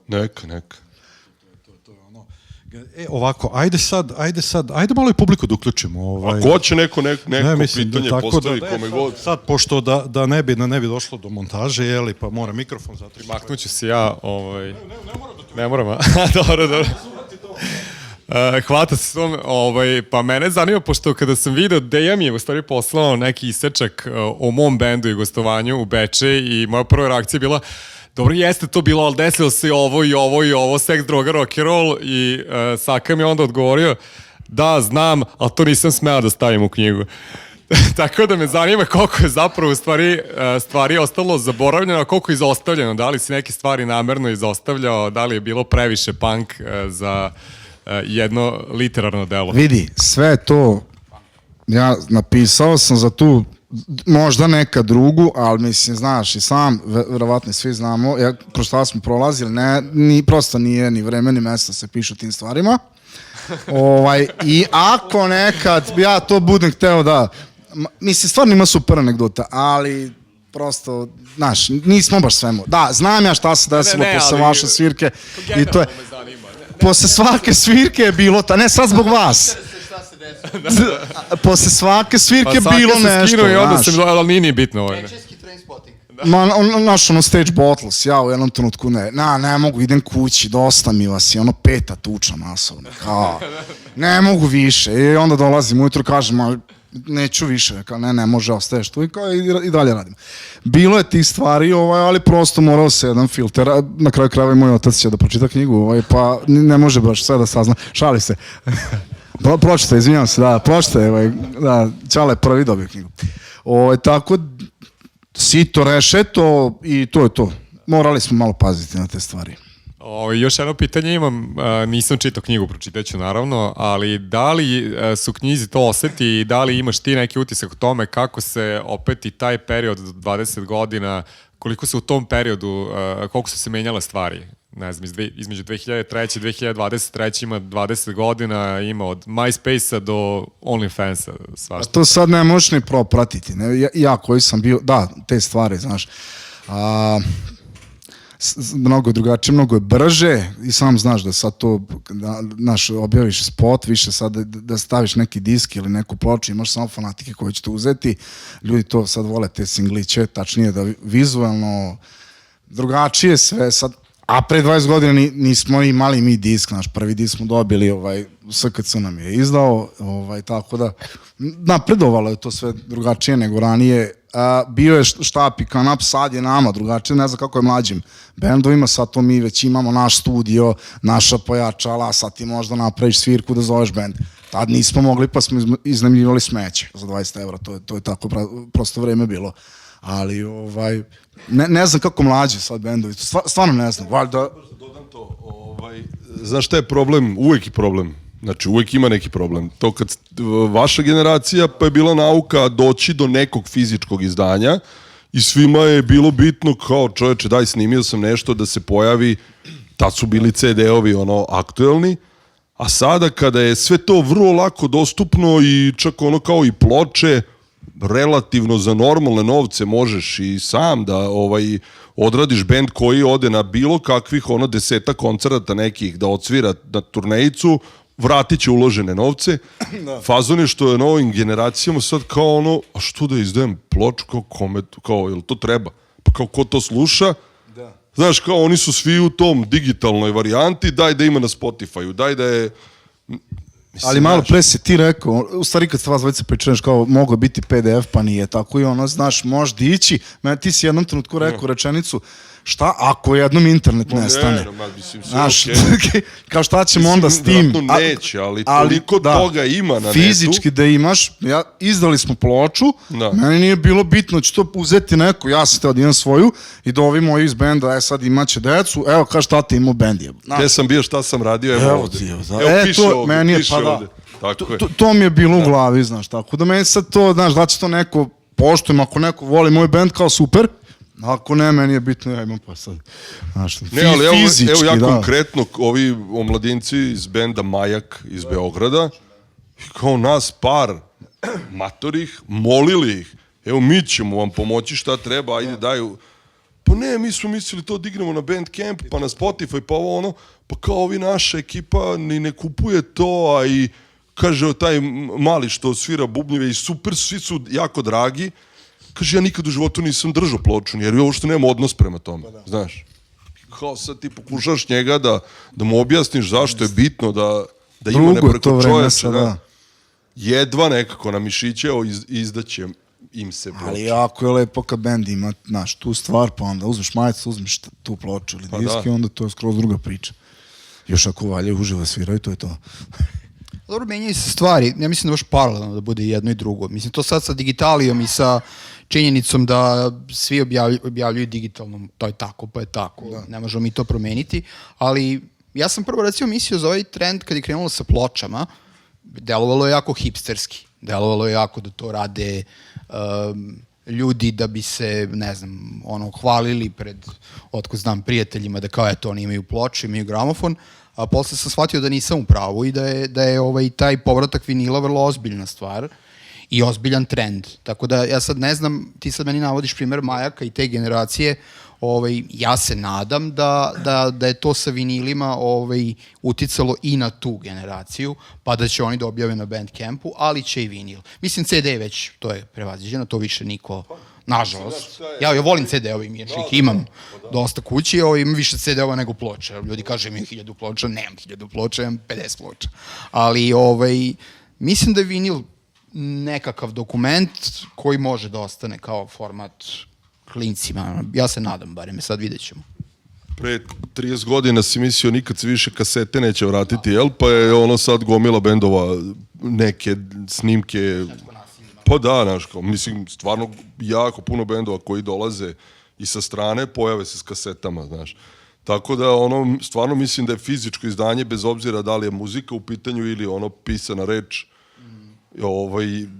Neka. Ovako, ajde malo i publiku da uključimo. Ako hoće neko mislim, pitanje tako postavi kome god. Sad, pošto da ne bi došlo do montaže, jeli, pa mora mikrofon zatri. Maknuću se ja, ne moram, a? Dobro. Hvata se tom, pa mene zanima, pošto kada sam video, Deja je u stvari poslao neki isečak o mom bendu i gostovanju u Beče i moja prva reakcija je bila, dobro, jeste to bilo, ali desilo se ovo, seks, droga, rock'n'roll i Saka mi je onda odgovorio, da, znam, ali to nisam smeo da stavim u knjigu. Tako da me zanima koliko je zapravo stvari ostalo zaboravljeno, a koliko je izostavljeno, da li si neke stvari namerno izostavljao, da li je bilo previše punk za jedno literarno delo. Vidi, sve to, ja napisao sam za tu, možda neka drugu, ali mislim, znaš i sam, verovatno svi znamo, kroz šta smo prolazili, prosto nije ni vreme ni mesto se pišu tim stvarima. I ako nekad ja to budem hteo da, mislim, stvarno ima super anegdota, ali prosto, znaš, nismo baš svemu. Da, znam ja šta se desilo posle vaše svirke i to je... Posle svake svirke je bilo, ne sad zbog vas. Posle svake svirke je bilo nešto, znaš. Ali nije ni bitno ovo. Česki Trainspotting. Naš Stage Bottles, ja u jednom trenutku ne mogu, idem kući, dosta mi vas je, 5. tuča masovna, ne mogu više. I onda dolazim ujutro, kažem, neću više, ne može, ostaješ tu i dalje radim. Bilo je tih stvari, ali prosto morao se jedan filter, na kraju krajeva i moj otac će da pročita knjigu, pa ne može baš sve da sazna, šali se. Pročite, izvinjam se, pročite, Ćale prvi dobio knjigu. Tako, sito rešeto i to je to. Morali smo malo paziti na te stvari. Još jedno pitanje imam, nisam čitao knjigu, pročitaću naravno, ali da li su knjizi to oseti i da li imaš ti neki utisak o tome kako se opet i taj period od 20 godina, koliko se u tom periodu, koliko su se menjale stvari? Ne znam, između 2003. i 2023. ima 20 godina, ima od MySpace-a do OnlyFans-a. Svašta. To sad ne možeš ni propratiti. Ja koji sam bio, da, te stvari, znaš, mnogo je drugačije, mnogo je brže i sam znaš da sad to, objaviš spot, više sad da staviš neki disk ili neku ploču, imaš samo fanatike koji će to uzeti, ljudi to sad vole te singliće, tačnije da vizualno drugačije sve sad, a pre 20 godina nismo imali mi disk, naš prvi disk smo dobili, SKC nam je izdao, tako da napredovalo je to sve drugačije nego ranije. Bio je štap i kanap, sad je nama drugačije, ne znam kako je mlađim bendovima, sad to mi već imamo naš studio, naša pojačala, sad ti možda napraviš svirku da zoveš bend. Tad nismo mogli pa smo iznajmljivali smeće za 20 evra, to je tako prosto vreme bilo. Ali ne znam kako mlađi sad bendovi, stvarno ne znam, valjda... Dodam to, znaš šta je problem, uvek je problem. Znači, uvek ima neki problem. To kad vaša generacija pa je bila nauka doći do nekog fizičkog izdanja i svima je bilo bitno kao čoveče, daj, snimio sam nešto da se pojavi, tad su bili CD-ovi aktuelni, a sada kada je sve to vrlo lako dostupno i čak kao i ploče, relativno za normalne novce možeš i sam da odradiš bend koji ode na bilo kakvih 10 koncerata nekih da odsvira na turnejicu, vratit će uložene novce. Fazon je što je novim generacijama sad kao a što da izdajem ploču, kao, jel to treba? Pa kao, ko to sluša? Znaš, kao, oni su svi u tom digitalnoj varijanti, daj da ima na Spotify-u, daj da je... Ali malo pre si ti rekao, u stvari kad ste vas dvojica pričaš kao mogo biti PDF pa nije tako i znaš, možda ići, ti si jednom trenutku rekao rečenicu, šta ako jednom internet nestane? Znaš, kao šta ćemo onda s tim? Vratno neće, ali toliko toga ima na netu. Fizički da imaš, izdali smo ploču, meni nije bilo bitno, ću to uzeti neko, ja sam teo da imam svoju i da ovi moji iz benda, sad imaće decu, evo kaži šta ti imao bend je. Gde sam bio, šta sam radio, evo ovde. Evo piše ovde, piše ovde. Tako je. To mi je bilo u glavi, znaš, tako da meni sad to, znaš, da će to neko poštujem, ako neko voli moj band kao super, ako ne, meni je bitno, ja imam pa sad, znaš, Ne, ali fizički, evo ja da. konkretno, ovi omladinci iz benda Majak iz Beograda, kao nas par matorih, molili ih, evo mi ćemo vam pomoći šta treba, ajde daju. Pa ne, mi smo mislili to dignemo na Bandcamp, pa na Spotify, pa ovo ono, pa kao ovi naša ekipa ni ne kupuje to, a i kaže taj mali što svira bubnjeve i super, svi su jako dragi, kaže ja nikad u životu nisam držao ploču, jer ja uopšte nemam odnos prema tome, znaš. Kao sad ti pokušaš njega da mu objasniš zašto je bitno da ima Drugo je to nepreko vreme čoveče, sada. da. Jedva nekako na mišiće izdaće im se ploča. Ali jako je lepo kad bend ima, znaš, tu stvar, pa onda uzmeš majicu, uzmeš tu ploču ili disk i onda to je skroz druga priča. Još ako valje uživo sviraju, to je to. Dobro, menjaju se stvari. Ja mislim da baš paralelno da bude jedno i drugo. Mislim, to sad sa digitalijom i sa činjenicom da svi objavljuju digitalnom, to je tako, pa je tako. Da. Ne možemo mi to promeniti, ali ja sam prvo recimo mislio za ovaj trend kad je krenulo sa pločama, delovalo je jako hipsterski. Delovalo je jako da to rade ljudi da bi se, ne znam, ono, hvalili pred, otko znam, prijateljima da kao, eto, oni imaju ploče, imaju gramofon, a posle sam shvatio da nisam u pravu i da je taj povratak vinila vrlo ozbiljna stvar i ozbiljan trend. Tako da ja sad ne znam, ti sad meni navodiš primer Majaka i te generacije, ja se nadam da je to sa vinilima uticalo i na tu generaciju, pa da će oni da objave na Bandcampu, ali će i vinil. Mislim, CD već, to je prevaziđeno, to više niko, nažalost. Ja volim CD-ove, imam dosta kući, imam više CD-ova nego ploča. Ljudi kažu imam 1000 ploča, nemam 1000 ploča, imam 50 ploča. Ali mislim da je vinil nekakav dokument koji može da ostane kao format klincima. Ja se nadam, barem sad vidjet ćemo. Pre 30 godina si mislio nikad se više kasete neće vratiti, jel? Pa je ono sad gomila bendova neke snimke. Pa da, znaš, kao, mislim, stvarno jako puno bendova koji dolaze i sa strane, pojave se s kasetama, znaš. Tako da, ono, stvarno mislim da je fizičko izdanje, bez obzira da li je muzika u pitanju ili ono pisana reč,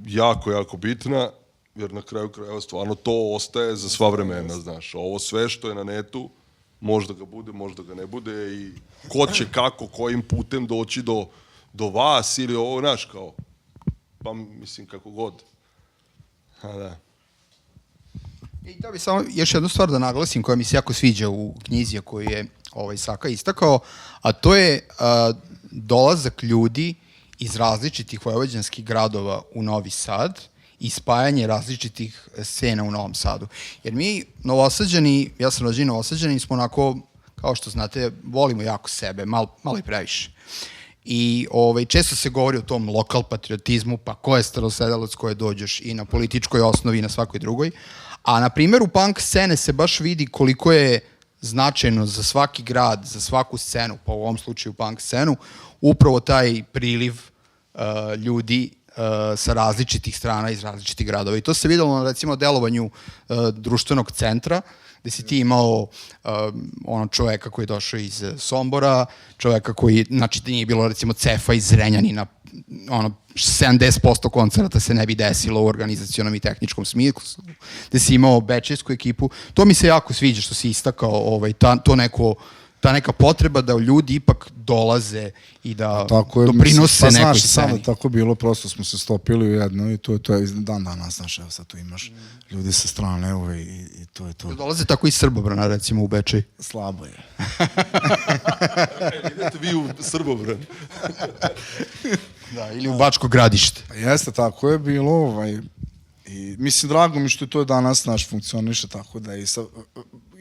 jako, jako bitna, jer na kraju krajeva stvarno to ostaje za sva vremena, znaš. Ovo sve što je na netu, možda ga bude, možda ga ne bude i ko će kako, kojim putem doći do vas ili ovo, znaš, kao, pa mislim kako god. A da. I da bi samo još jednu stvar da naglasim koja mi se jako sviđa u knjizi koju je Saka istakao, a to je dolazak ljudi iz različitih vojvođanskih gradova u Novi Sad i spajanje različitih scena u Novom Sadu. Jer mi, Novosađani, ja sam rođen Novosađani, smo onako, kao što znate, volimo jako sebe, malo i previše. I često se govori o tom lokal patriotizmu, pa ko je starosedalac koje dođeš i na političkoj osnovi i na svakoj drugoj. A na primjeru punk scene se baš vidi koliko je značajno za svaki grad, za svaku scenu, pa u ovom slučaju punk scenu, upravo taj priliv ljudi sa različitih strana iz različitih gradova. I to se videlo na, recimo, delovanju društvenog centra, gde si ti imao čoveka koji je došao iz Sombora, čoveka koji, znači nije bilo recimo Cefa iz Zrenjanina, 70% koncerata se ne bi desilo u organizacionom i tehničkom smislu, gde si imao bečejsku ekipu. To mi se jako sviđa što si istakao, ta neka potreba da ljudi ipak dolaze i da doprinose nekoj sceni. Samo tako bilo, prosto smo se stopili u jedno i to je dan danas, znaš, evo sad tu imaš ljudi sa strane i to je to. Dolaze tako iz Srbobrana, recimo, u Bečej. Slabo je. Idete vi u Srbobran. Da, ili u Bačko Gradište. Jeste, tako je bilo, i mislim, drago mi što je to danas naš funkcioniše tako da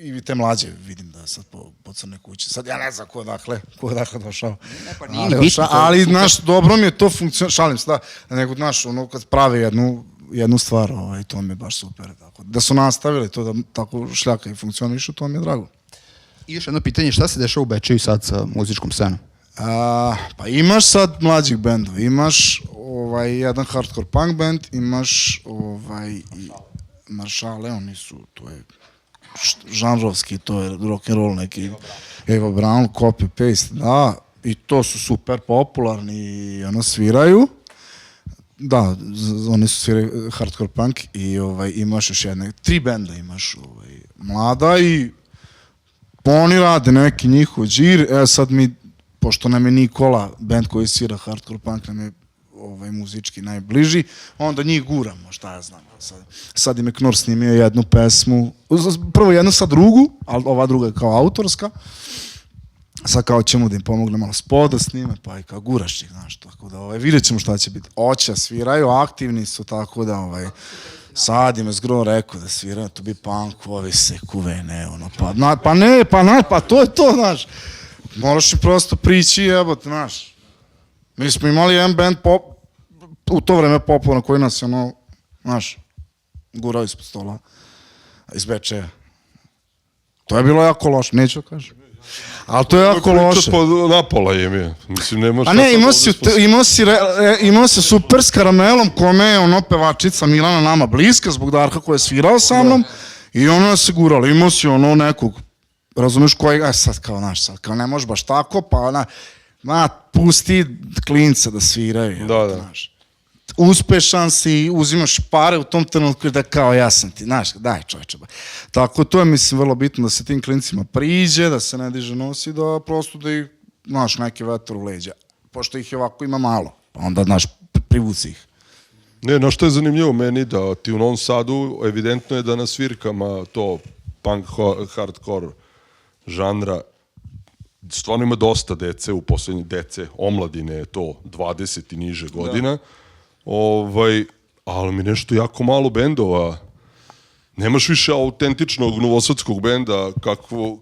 i te mlađe vidim da sad po Crnoj kući. Sad ja ne znam ko odakle došao. Ali, znaš, dobro mi je to funkcioniše, šalim se, nego, znaš, ono kad prave jednu stvar, to mi je baš super. Da su nastavili to da tako šljaka i funkcioniše, to mi je drago. I još jedno pitanje, šta se dešava u Bečeju sad sa muzičkom scenom? Pa imaš sad mlađih bendova, imaš jedan hardcore punk band, imaš Maršale, oni su, to je žanrovski, to je rock'n'roll neki, Eva Brown, copy-paste, da, i to su super popularni i ono sviraju. Da, oni su sviraju hardcore punk i imaš još jedne, 3 benda imaš, mlada i oni rade neki njihov džir, sad mi, pošto nam je Nikola, bend koji svira hardcore punk, nam je muzički najbliži, onda njih guramo, šta ja znam. Sad im je Knor snimio jednu pesmu, prvo jednu, sad drugu, ali ova druga je kao autorska, sad kao ćemo da im pomogne malo spoda snime, pa i kao guraš ih, znaš, tako da vidjet ćemo šta će biti. Oća sviraju, aktivni su, tako da sad im je zgro rekao da sviraju, to bi punk, ovi se kuvene, ono, pa to je to, znaš, moraš im prosto prići, jebote, znaš. Mi smo imali jedan band u to vreme popularno koji nas je ono, znaš, gurao ispod stola, iz Bečeja. To je bilo jako loše, neću da kažem. Ali to je jako loše. Napola im je. Mislim, ne može... A ne, imao si super s Karamelom, kome je ono pevačica Milana nama bliska, zbog Darka koja je svirao sa mnom, i ono se guralo. Imao si ono nekog, razumiješ kojeg, sad kao, znaš, sad kao ne može baš tako, pa pusti klinca da sviraju. Znaš. Uspešan si, uzimaš pare u tom trenutku da kao ja sam ti, znaš, daj čovječe. Tako to je, mislim, vrlo bitno da se tim klincima priđe, da se ne diže nosi, da prosto da ih, znaš, neki vetar u leđa. Pošto ih je ovako ima malo, pa onda, znaš, privuci ih. Ne, no što je zanimljivo meni, da ti u Novom Sadu evidentno je da na svirkama to punk, hardcore žanra stvarno ima dosta dece u poslednje dece, omladine je to 20 i niže godina, ali mi nešto jako malo bendova. Nemaš više autentičnog novosadskog benda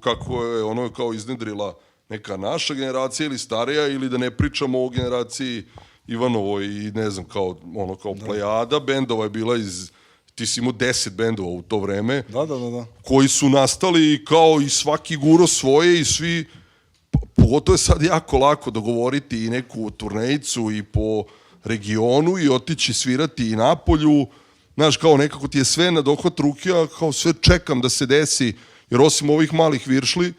kako je ono kao iznedrila neka naša generacija ili starija, ili da ne pričamo o generaciji Ivanovoj i ne znam, kao plejada bendova je bila iz... Ti si imao 10 bendova u to vreme. Da. Koji su nastali kao i svaki guro svoje i svi... Pogotovo je sad jako lako dogovoriti i neku turnejicu i po regionu i otići svirati i Napolju. Znaš, kao nekako ti je sve na dohvat ruke, a kao sve čekam da se desi, jer osim ovih malih viršli,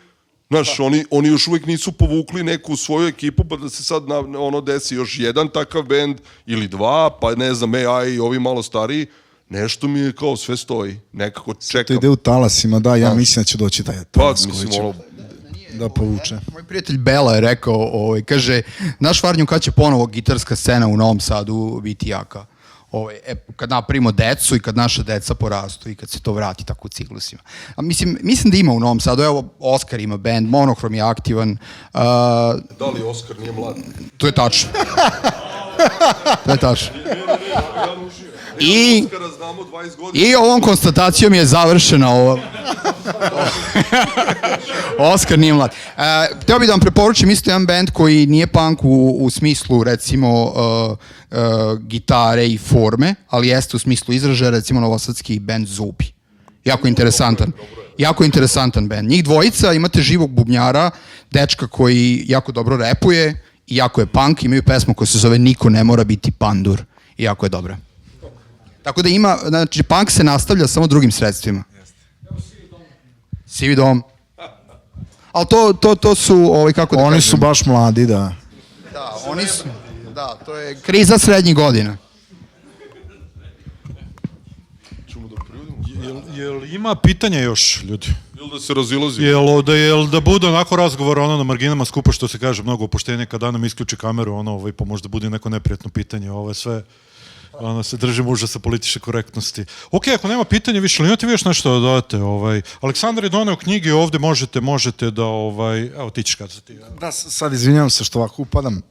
znaš, oni još uvijek nisu povukli neku svoju ekipu, pa da se sad desi još jedan takav bend ili dva, pa ne znam, i ovi malo stariji, nešto mi je kao sve stoji, nekako čekam. To ide u talasima, da, ja mislim da će doći taj talas koji će da povuče. Moj prijatelj Bela je rekao, kaže, naš Varnju kad će ponovo gitarska scena u Novom Sadu biti jaka. Kad napravimo decu i kad naša deca porastu i kad se to vrati tako u ciklusima. A mislim da ima u Novom Sadu, evo Oskar ima band, Monohrom je aktivan. Da li Oskar nije mlad? To je tačno. To je tačno. I ovom konstatacijom je završena ova... Oskar nije mlad. Hteo bih da vam preporučim isto jedan band koji nije punk u smislu, recimo, gitare i forme, ali jeste u smislu izražaja, recimo novosadski band Zubi. Jako interesantan band. Njih dvojica, imate živog bubnjara, dečka koji jako dobro repuje i jako je punk, imaju pesmu koja se zove Niko ne mora biti pandur i jako je dobra. Tako da ima, znači punk se nastavlja samo drugim sredstvima. Sivi dom. Ali to su, kako da kažem. Oni su baš mladi, da. Da, oni su, da, to je kriza srednjih godina. Jel ima pitanja još, ljudi? Ili da se razilazi? Jel da bude onako razgovor na marginama skupa, što se kaže, mnogo opuštenije, kada nam isključi kameru, pa možda bude neko neprijatno pitanje, sve... se držimo užasa političke korektnosti. Ok, ako nema pitanja više, ali imate vi još nešto da dodate? Aleksandar je doneo knjige, ovde možete da... Evo, ti ćeš kazati. Da, sad izvinjavam se što ovako upadam.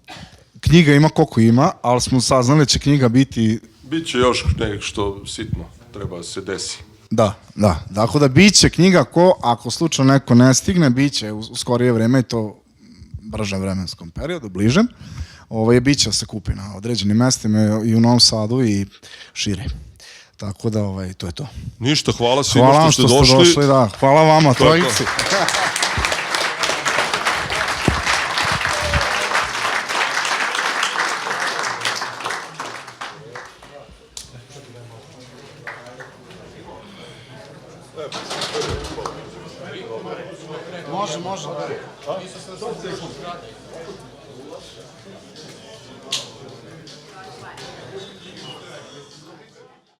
Knjiga ima koliko ima, ali smo saznali da će knjiga biti... Biće još nešto sitno, treba se desi. Da. Dakle, da biće knjiga ako slučajno neko ne stigne, biće u skorije vreme i to bržem vremenskom periodu, bližem. Biće se kupi na određenim mestima i u Novom Sadu i šire. Tako da, to je to. Ništa, hvala svima što ste došli. Da. Hvala vama, trojici. Može.